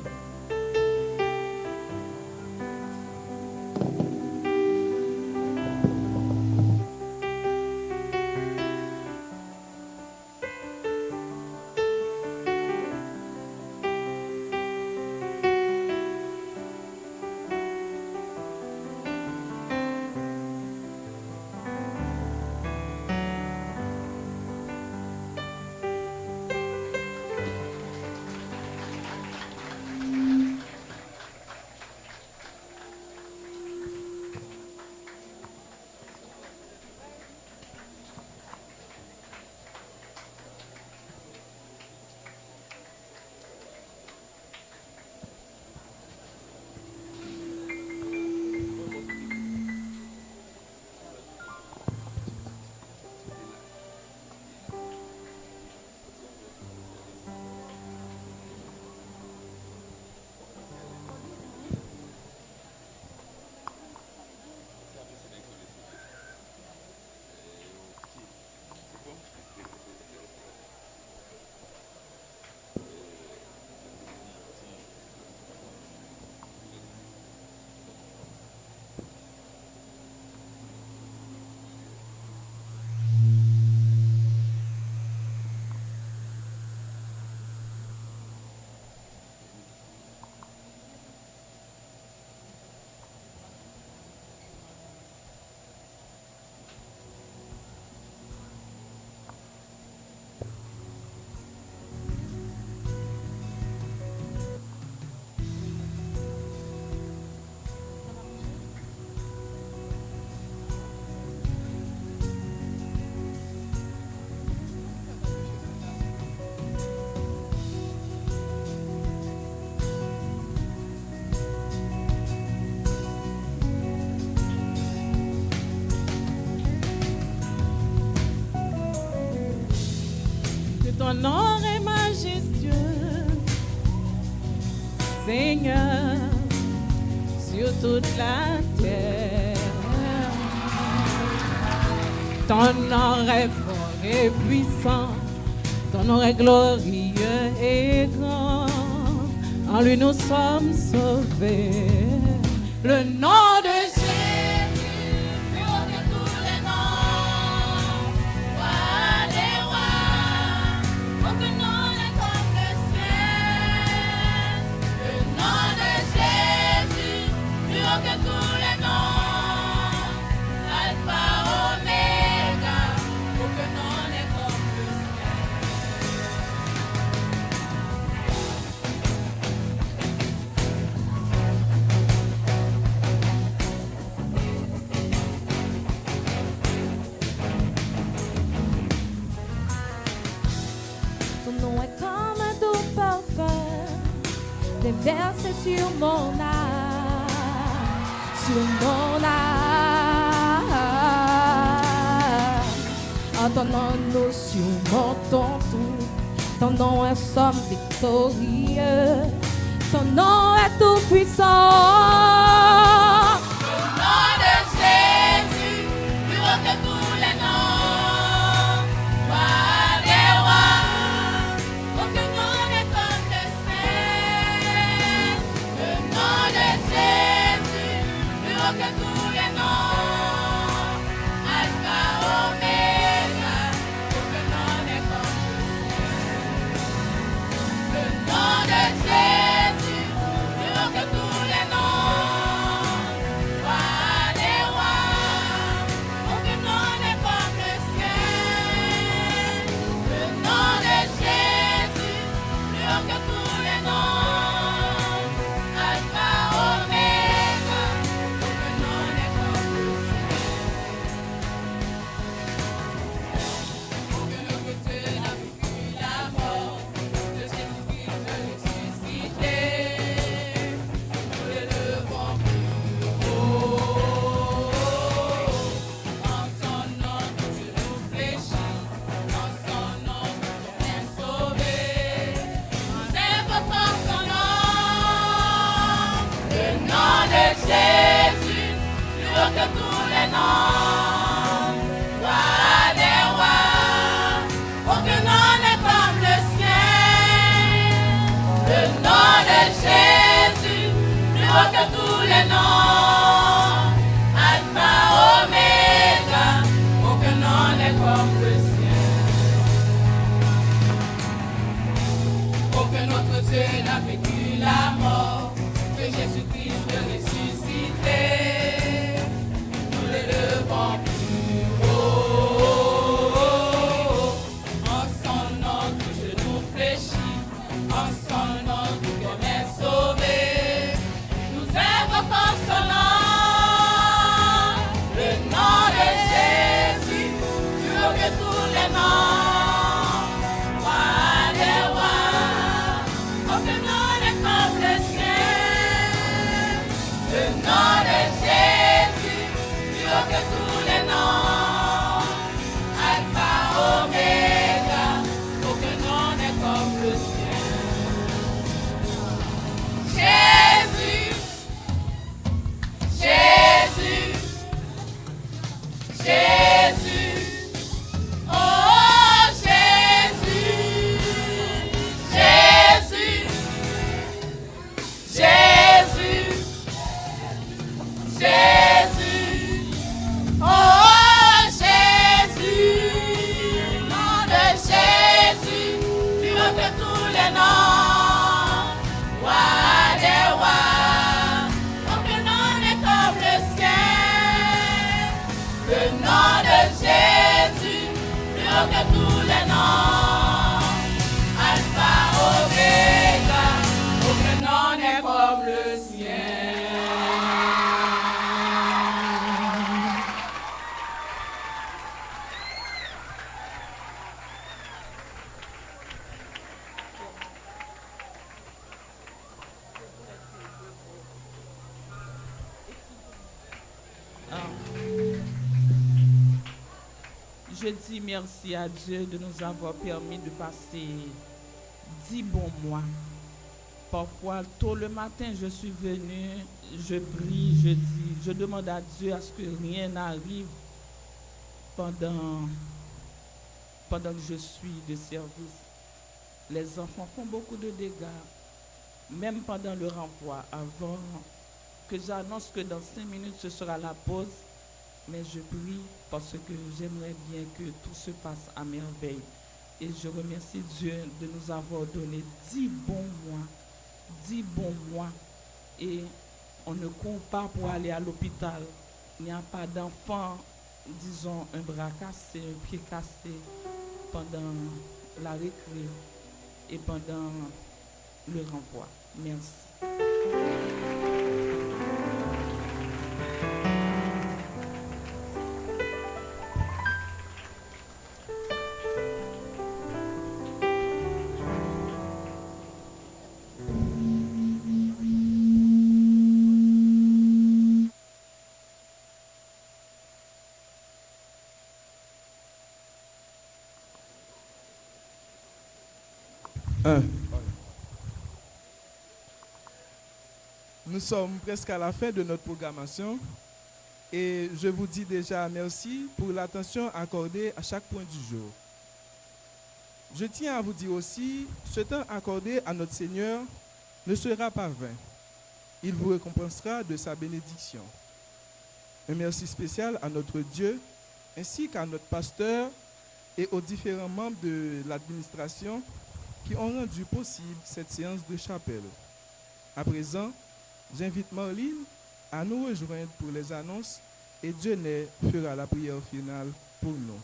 Ton nom est majestueux, Seigneur, sur toute la terre. Ton nom est fort et puissant, ton nom est glorieux et grand. En lui nous sommes sauvés. Le nom de Jésus, plus haut que tous les noms. Roi des rois, aucun nom n'est comme le ciel. Le nom de Jésus, plus haut que tous les noms. Alpha, Oméga, aucun nom n'est comme le Ton nom est comme un doux parfum, déversé sur mon âme, sur mon âme. En ton nom nous surmontons tout, ton nom est somme victorieux, ton nom est tout puissant. Le nom de Jésus, plus haut que tous les noms. Roi des rois, aucun nom n'est comme le ciel. Le nom de Jésus, plus haut que tous les noms. Alpha, Oméga, aucun nom n'est comme le ciel. Le nom de Jésus, plus haut que tous les noms. Roi des rois, aucun nom n'est comme le ciel. Le nom de Jésus, plus haut que tous les noms. Alpha, Oméga, aucun nom n'est comme le ciel. Aucun autre Dieu n'a vaincu la mort, de Jésus-Christ ressuscité. Nous l'élevons plus haut. En son nom, tout genou fléchit. En son nom, tout homme est sauvé. Nous invoquons son nom. Le nom de Jésus, plus haut que tous les noms. Roi des rois, aucun nom n'est comme le ciel. Le nom de Jésus, plus haut que tous les noms. Alpha, Oméga, aucun nom n'est comme le ciel. Aucun autre Dieu n'a vaincu la mort, que Jésus-Christ le ressuscité. Nous l'élevons plus haut. En son nom, tout genou fléchit. En son nom, tout homme est sauvé. Nous invoquons son nom. Le nom de Jésus, plus haut que tous les noms. Roi des rois, aucun nom n'est comme le ciel. Le nom de Jésus, plus haut que tous les noms. Alpha, Oméga, aucun nom n'est comme le ciel. Jésus, Jésus, Jésus, oh Jésus, Jésus, Jésus, Jésus, oh Jésus, nom de Jésus, plus haut que tous les noms. Roi des rois, aucun nom n'est comme le ciel. Le nom de Jésus, plus haut que tous les noms. Alpha, Oméga, aucun nom n'est comme le ciel. Je je dis merci à Dieu de nous avoir permis de passer 10 bons mois. Parfois, tôt le matin, je suis venu, je prie, je dis, je demande à Dieu à ce que rien n'arrive pendant que je suis de service. Les enfants font beaucoup de dégâts, même pendant le renvoi, avant que j'annonce que dans 5 minutes, ce sera la pause. Mais je prie parce que j'aimerais bien que tout se passe à merveille. Et je remercie Dieu de nous avoir donné 10 bons mois. 10 bons mois. Et on ne court pas pour aller à l'hôpital. Il n'y a pas d'enfant, disons, un bras cassé, un pied cassé pendant la récré et pendant le renvoi. Merci. Nous sommes presque à la fin de notre programmation et je vous dis déjà merci pour l'attention accordée à chaque point du jour. Je tiens à vous dire aussi, ce temps accordé à notre Seigneur ne sera pas vain. Il vous récompensera de sa bénédiction. Un merci spécial à notre Dieu ainsi qu'à notre pasteur et aux différents membres de l'administration qui ont rendu possible cette séance de chapelle. À présent, j'invite Marlene à nous rejoindre pour les annonces et Dieudonné fera la prière finale pour nous.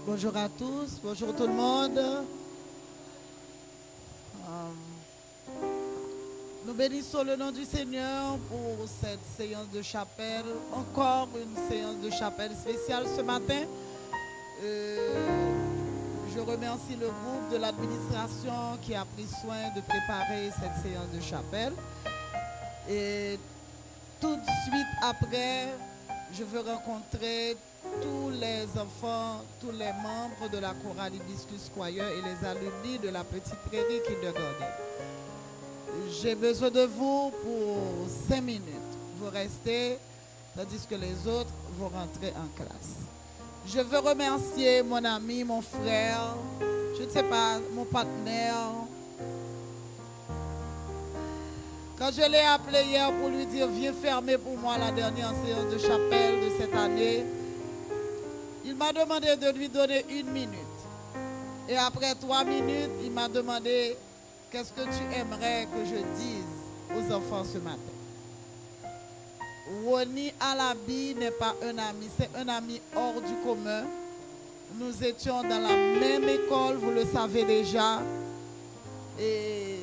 Bonjour à tous, bonjour tout le monde. Nous bénissons le nom du Seigneur pour cette séance de chapelle, encore une séance de chapelle spéciale ce matin. Je remercie le groupe de l'administration qui a pris soin de préparer cette séance de chapelle. Et tout de suite après, je veux rencontrer tous les enfants, tous les membres de la chorale Hibiscus Choir et les alumni de la Petite Prairie Kindergarten. J'ai besoin de vous pour 5 minutes. Vous restez, tandis que les autres vont rentrer en classe. Je veux remercier mon ami, mon frère, je ne sais pas, mon partenaire. Quand je l'ai appelé hier pour lui dire, viens fermer pour moi la dernière séance de chapelle de cette année, il m'a demandé de lui donner 1 minute. Et après 3 minutes, il m'a demandé, qu'est-ce que tu aimerais que je dise aux enfants ce matin? Roni Alabi n'est pas un ami, c'est un ami hors du commun. Nous étions dans la même école, vous le savez déjà. Et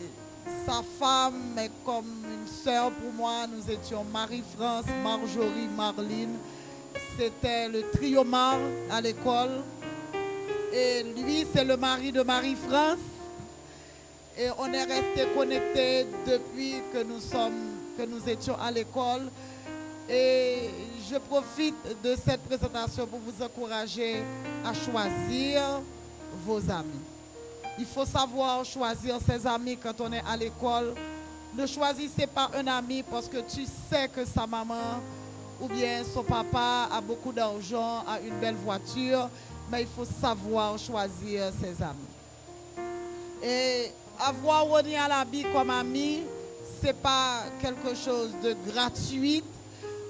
sa femme est comme une sœur pour moi. Nous étions Marie-France, Marjorie, Marline. C'était le trio Mar à l'école. Et lui, c'est le mari de Marie-France. Et on est resté connectés depuis que nous étions à l'école. Et je profite de cette présentation pour vous encourager à choisir vos amis. Il faut savoir choisir ses amis quand on est à l'école. Ne choisissez pas un ami parce que tu sais que sa maman ou bien son papa a beaucoup d'argent, a une belle voiture, mais il faut savoir choisir ses amis. Et avoir Roni Alabi comme ami, ce n'est pas quelque chose de gratuit,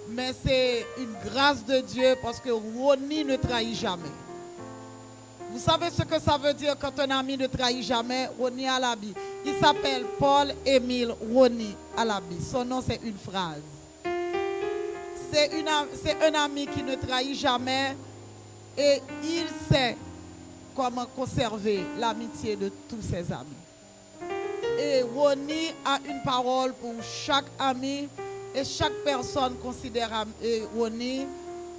mais c'est une grâce de Dieu parce que Roni ne trahit jamais. Vous savez ce que ça veut dire quand un ami ne trahit jamais? Roni Alabi. Il s'appelle Paul-Émile Roni Alabi. Son nom, c'est une phrase. C'est un ami qui ne trahit jamais et il sait comment conserver l'amitié de tous ses amis. Et Roni a une parole pour chaque ami et chaque personne considère Roni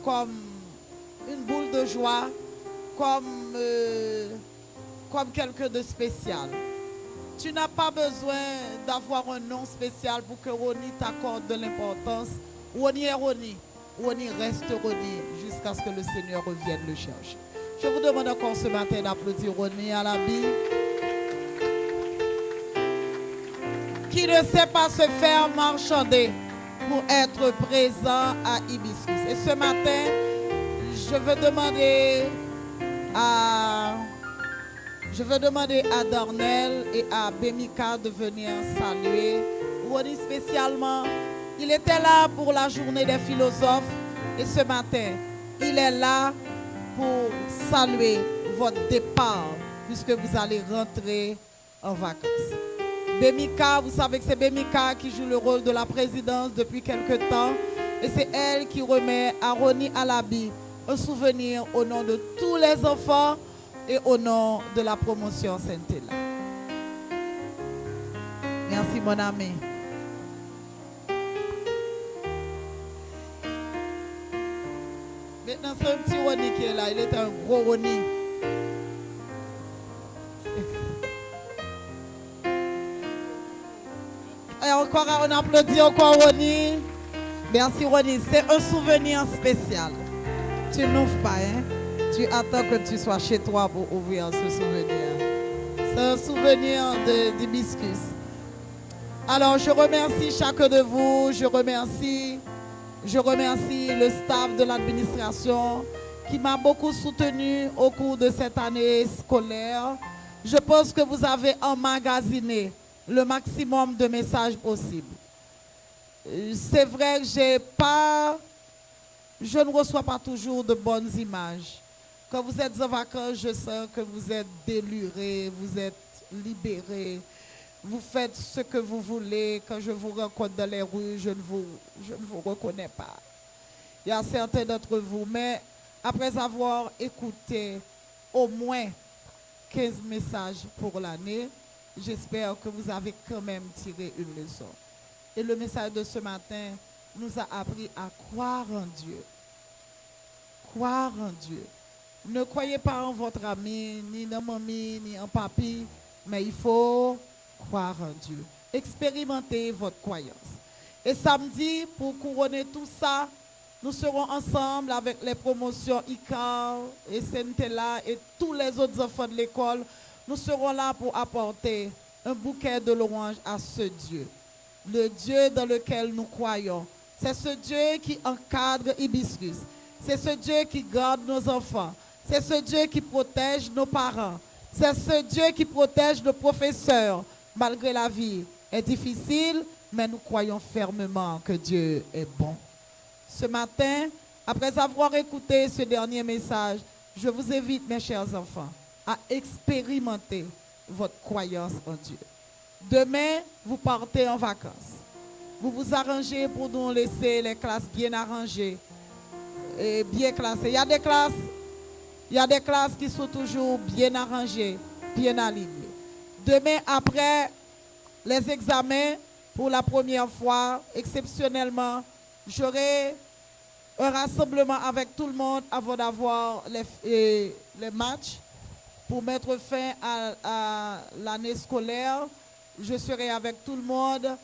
comme une boule de joie, comme quelqu'un de spécial. Tu n'as pas besoin d'avoir un nom spécial pour que Roni t'accorde de l'importance. Roni est Roni. Roni reste Roni jusqu'à ce que le Seigneur revienne le chercher. Je vous demande encore ce matin d'applaudir Roni à la vie. Qui ne sait pas se faire marchander pour être présent à Hibiscus. Et ce matin, je veux demander à Darnell et à Bemika de venir saluer Roni spécialement. Il était là pour la journée des philosophes et ce matin, il est là pour saluer votre départ puisque vous allez rentrer en vacances. Bemika, vous savez que c'est Bemika qui joue le rôle de la présidence depuis quelque temps et c'est elle qui remet à Roni Alabi un souvenir au nom de tous les enfants et au nom de la promotion Saint-Héla. Merci mon ami. Maintenant c'est un petit Roni qui est là, il est un gros Roni. Et encore, on applaudit encore Roni. Merci Roni, c'est un souvenir spécial. Tu n'ouvres pas, hein? Tu attends que tu sois chez toi pour ouvrir ce souvenir. C'est un souvenir d'hibiscus. Alors je remercie chacun de vous, je remercie le staff de l'administration qui m'a beaucoup soutenu au cours de cette année scolaire. Je pense que vous avez emmagasiné le maximum de messages possibles. C'est vrai que je ne reçois pas toujours de bonnes images. Quand vous êtes en vacances, je sens que vous êtes délurés, vous êtes libérés. Vous faites ce que vous voulez. Quand je vous rencontre dans les rues, je ne vous reconnais pas. Il y a certains d'entre vous, mais après avoir écouté au moins 15 messages pour l'année, j'espère que vous avez quand même tiré une leçon. Et le message de ce matin nous a appris à croire en Dieu. Croire en Dieu. Ne croyez pas en votre ami, ni en mamie, ni en papi, mais il faut croire en Dieu. Expérimentez votre croyance. Et samedi, pour couronner tout ça, nous serons ensemble avec les promotions ICAR et Saint-Héla et tous les autres enfants de l'école. Nous serons là pour apporter un bouquet de louanges à ce Dieu. Le Dieu dans lequel nous croyons. C'est ce Dieu qui encadre Hibiscus. C'est ce Dieu qui garde nos enfants. C'est ce Dieu qui protège nos parents. C'est ce Dieu qui protège nos professeurs. Malgré la vie est difficile, mais nous croyons fermement que Dieu est bon. Ce matin, après avoir écouté ce dernier message, je vous invite, mes chers enfants, à expérimenter votre croyance en Dieu. Demain, vous partez en vacances. Vous vous arrangez pour nous laisser les classes bien arrangées et bien classées. Il y a des classes qui sont toujours bien arrangées, bien alignées. Demain, après les examens, pour la première fois, exceptionnellement, j'aurai un rassemblement avec tout le monde avant d'avoir les matchs pour mettre fin à l'année scolaire. Je serai avec tout le monde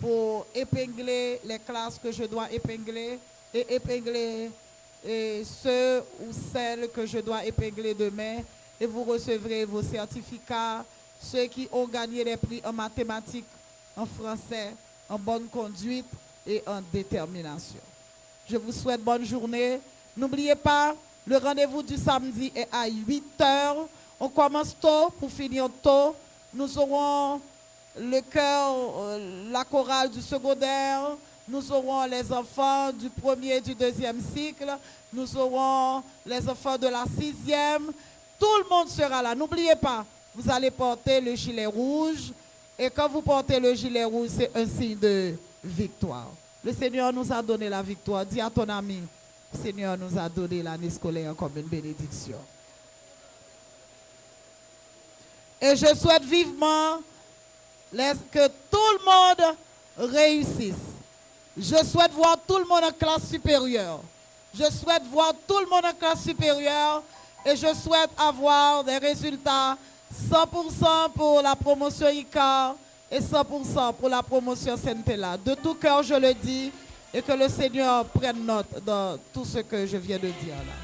pour épingler les classes que je dois épingler et épingler ceux ou celles que je dois épingler demain. Et vous recevrez vos certificats, ceux qui ont gagné les prix en mathématiques, en français, en bonne conduite et en détermination. Je vous souhaite bonne journée. N'oubliez pas, le rendez-vous du samedi est à 8h. On commence tôt pour finir tôt. Nous aurons le chœur, la chorale du secondaire. Nous aurons les enfants du premier et du deuxième cycle. Nous aurons les enfants de la 6e. Tout le monde sera là. N'oubliez pas, vous allez porter le gilet rouge. Et quand vous portez le gilet rouge, c'est un signe de victoire. Le Seigneur nous a donné la victoire. Dis à ton ami, le Seigneur nous a donné l'année scolaire comme une bénédiction. Et je souhaite vivement que tout le monde réussisse. Je souhaite voir tout le monde en classe supérieure. Je souhaite voir tout le monde en classe supérieure et je souhaite avoir des résultats 100% pour la promotion ICAR et 100% pour la promotion Sainte-Péla. De tout cœur, je le dis, et que le Seigneur prenne note dans tout ce que je viens de dire là.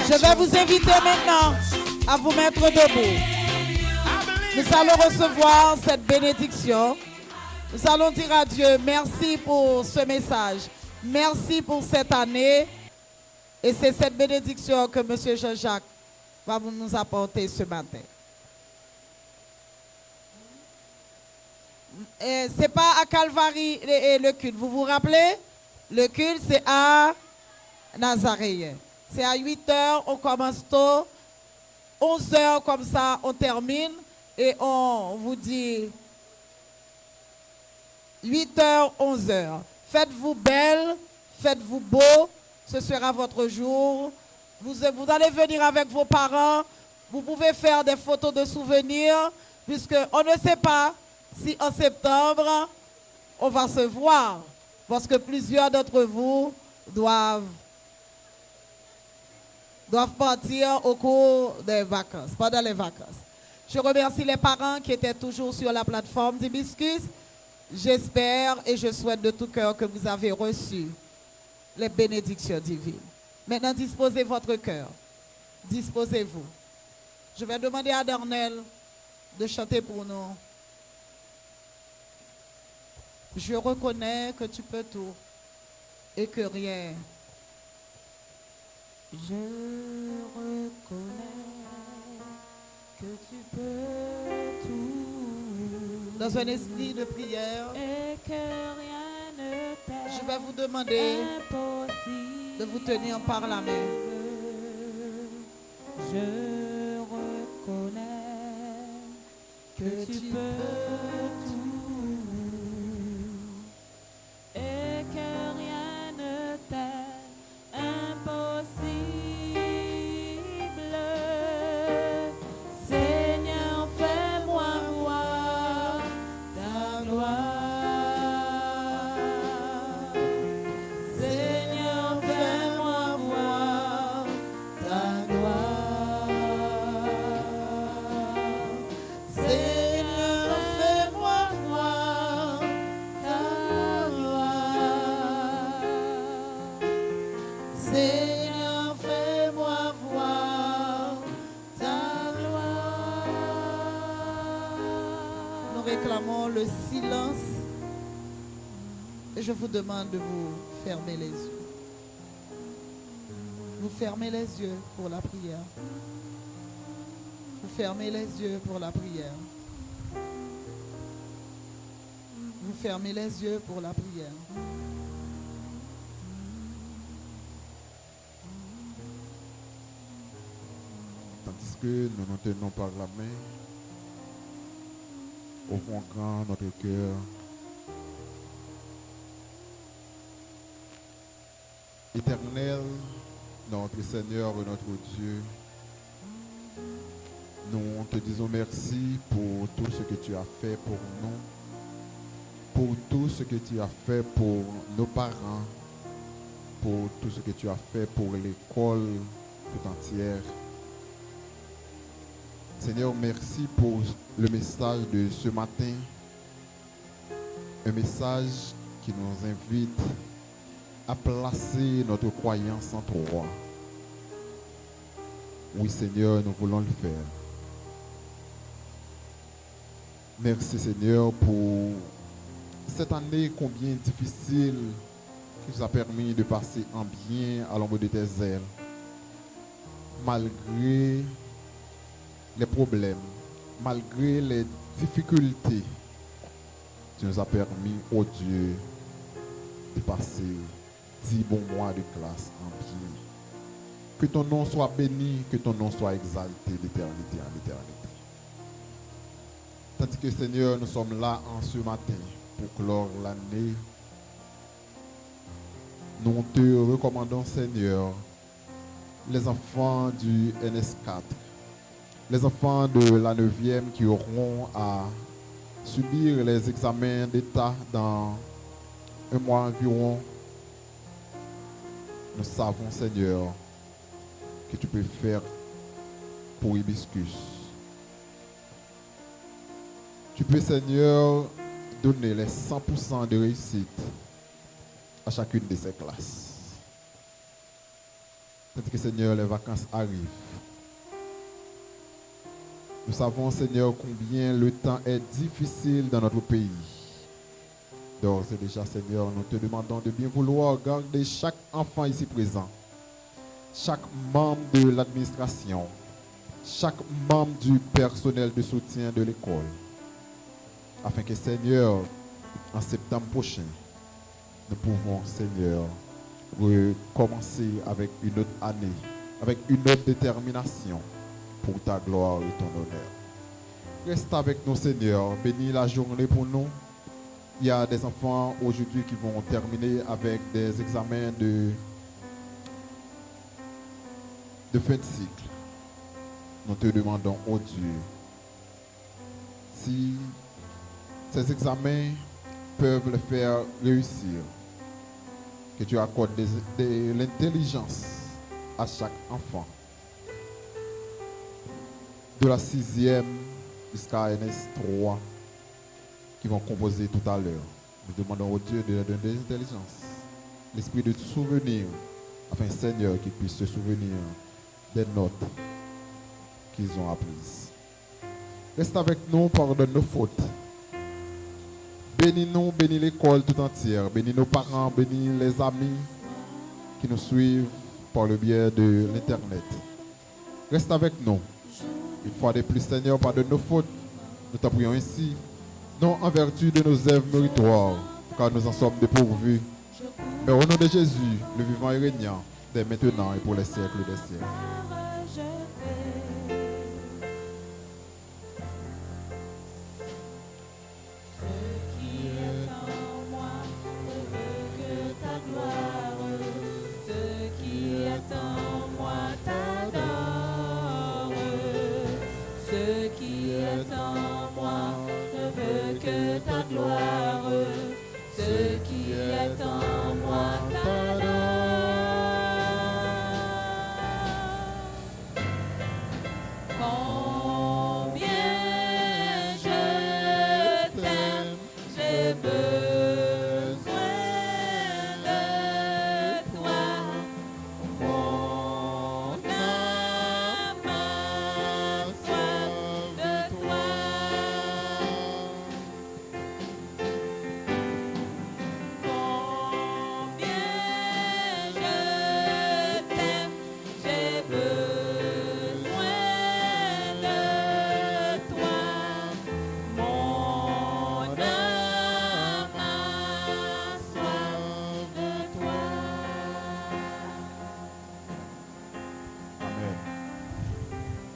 Je vais vous inviter maintenant à vous mettre debout. Nous allons recevoir cette bénédiction. Nous allons dire à Dieu merci pour ce message. Merci pour cette année. Et c'est cette bénédiction que M. Jean-Jacques va nous apporter ce matin. Ce n'est pas à Calvary le culte. Vous vous rappelez? Le culte, c'est à Nazaréen. C'est à 8h, on commence tôt. 11h, comme ça, on termine. Et on vous dit 8h, 11h. Faites-vous belle, faites-vous beau. Ce sera votre jour. Vous allez venir avec vos parents. Vous pouvez faire des photos de souvenirs, puisqu'on ne sait pas si en septembre, on va se voir. Parce que plusieurs d'entre vous doivent partir au cours des vacances, pendant les vacances. Je remercie les parents qui étaient toujours sur la plateforme d'Hibiscus. J'espère et je souhaite de tout cœur que vous avez reçu les bénédictions divines. Maintenant, disposez votre cœur. Disposez-vous. Je vais demander à Darnell de chanter pour nous. Je reconnais que tu peux tout et que rien. Je reconnais que tu peux tout. Dans un esprit de prière, Et que rien ne t'est je vais vous demander impossible. de vous tenir par la main. Je reconnais que tu peux tout. Et que rien ne t'est impossible. Seigneur, fais-moi voir ta gloire. Seigneur, fais-moi voir ta gloire. Seigneur, fais-moi voir ta gloire. Seigneur, fais-moi voir ta gloire. Nous réclamons le silence et je vous demande de vous fermer les yeux. Vous fermez les yeux pour la prière. Vous fermez les yeux pour la prière. Vous fermez les yeux pour la prière. Tandis que nous nous tenons par la main, ouvrons grand notre cœur. Éternel, notre Seigneur et notre Dieu, nous te disons merci pour tout ce que tu as fait pour nous, pour tout ce que tu as fait pour nos parents, pour tout ce que tu as fait pour l'école tout entière. Seigneur, merci pour le message de ce matin, un message qui nous invite à placer notre croyance en toi. Oui, Seigneur, nous voulons le faire. Merci, Seigneur, pour cette année combien difficile qui nous a permis de passer en bien à l'ombre de tes ailes. Malgré les problèmes, malgré les difficultés, tu nous as permis, oh Dieu, de passer 10 bons mois de classe en bien. Que ton nom soit béni, que ton nom soit exalté d'éternité en éternité. Tandis que Seigneur, nous sommes là en ce matin pour clore l'année. Nous te recommandons, Seigneur, les enfants du NS4, les enfants de la 9e qui auront à subir les examens d'État dans un mois environ. Nous savons, Seigneur, que tu peux faire pour Hibiscus. Tu peux, Seigneur, donner les 100% de réussite à chacune de ces classes. Peut-être que, Seigneur, les vacances arrivent. Nous savons, Seigneur, combien le temps est difficile dans notre pays. D'ores et déjà, Seigneur, nous te demandons de bien vouloir garder chaque enfant ici présent, chaque membre de l'administration, chaque membre du personnel de soutien de l'école, afin que, Seigneur, en septembre prochain, nous pouvons, Seigneur, recommencer avec une autre année, avec une autre détermination pour ta gloire et ton honneur. Reste avec nous, Seigneur. Bénis la journée pour nous. Il y a des enfants aujourd'hui qui vont terminer avec des examens de fin de cycle. Nous te demandons, oh Dieu, si ces examens peuvent le faire réussir, que tu accordes de l'intelligence à chaque enfant, de la 6e jusqu'à NS3, qui vont composer tout à l'heure. Nous demandons au Dieu de leur donner des intelligences, l'esprit de souvenir, afin, Seigneur, qu'ils puissent se souvenir des notes qu'ils ont apprises. Reste avec nous, pardonne nos fautes. Bénis-nous, bénis l'école tout entière, bénis nos parents, bénis les amis qui nous suivent par le biais de l'Internet. Reste avec nous. Une fois de plus, Seigneur, pardonne nos fautes. Nous t'en prions ainsi, non en vertu de nos œuvres méritoires, car nous en sommes dépourvus, mais au nom de Jésus, le vivant et régnant, dès maintenant et pour les siècles des siècles.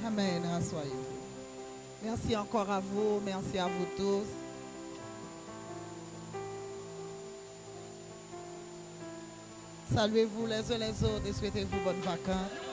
Amen, rassoyez-vous. Merci encore à vous, merci à vous tous. Saluez-vous les uns les autres et souhaitez-vous bonnes vacances.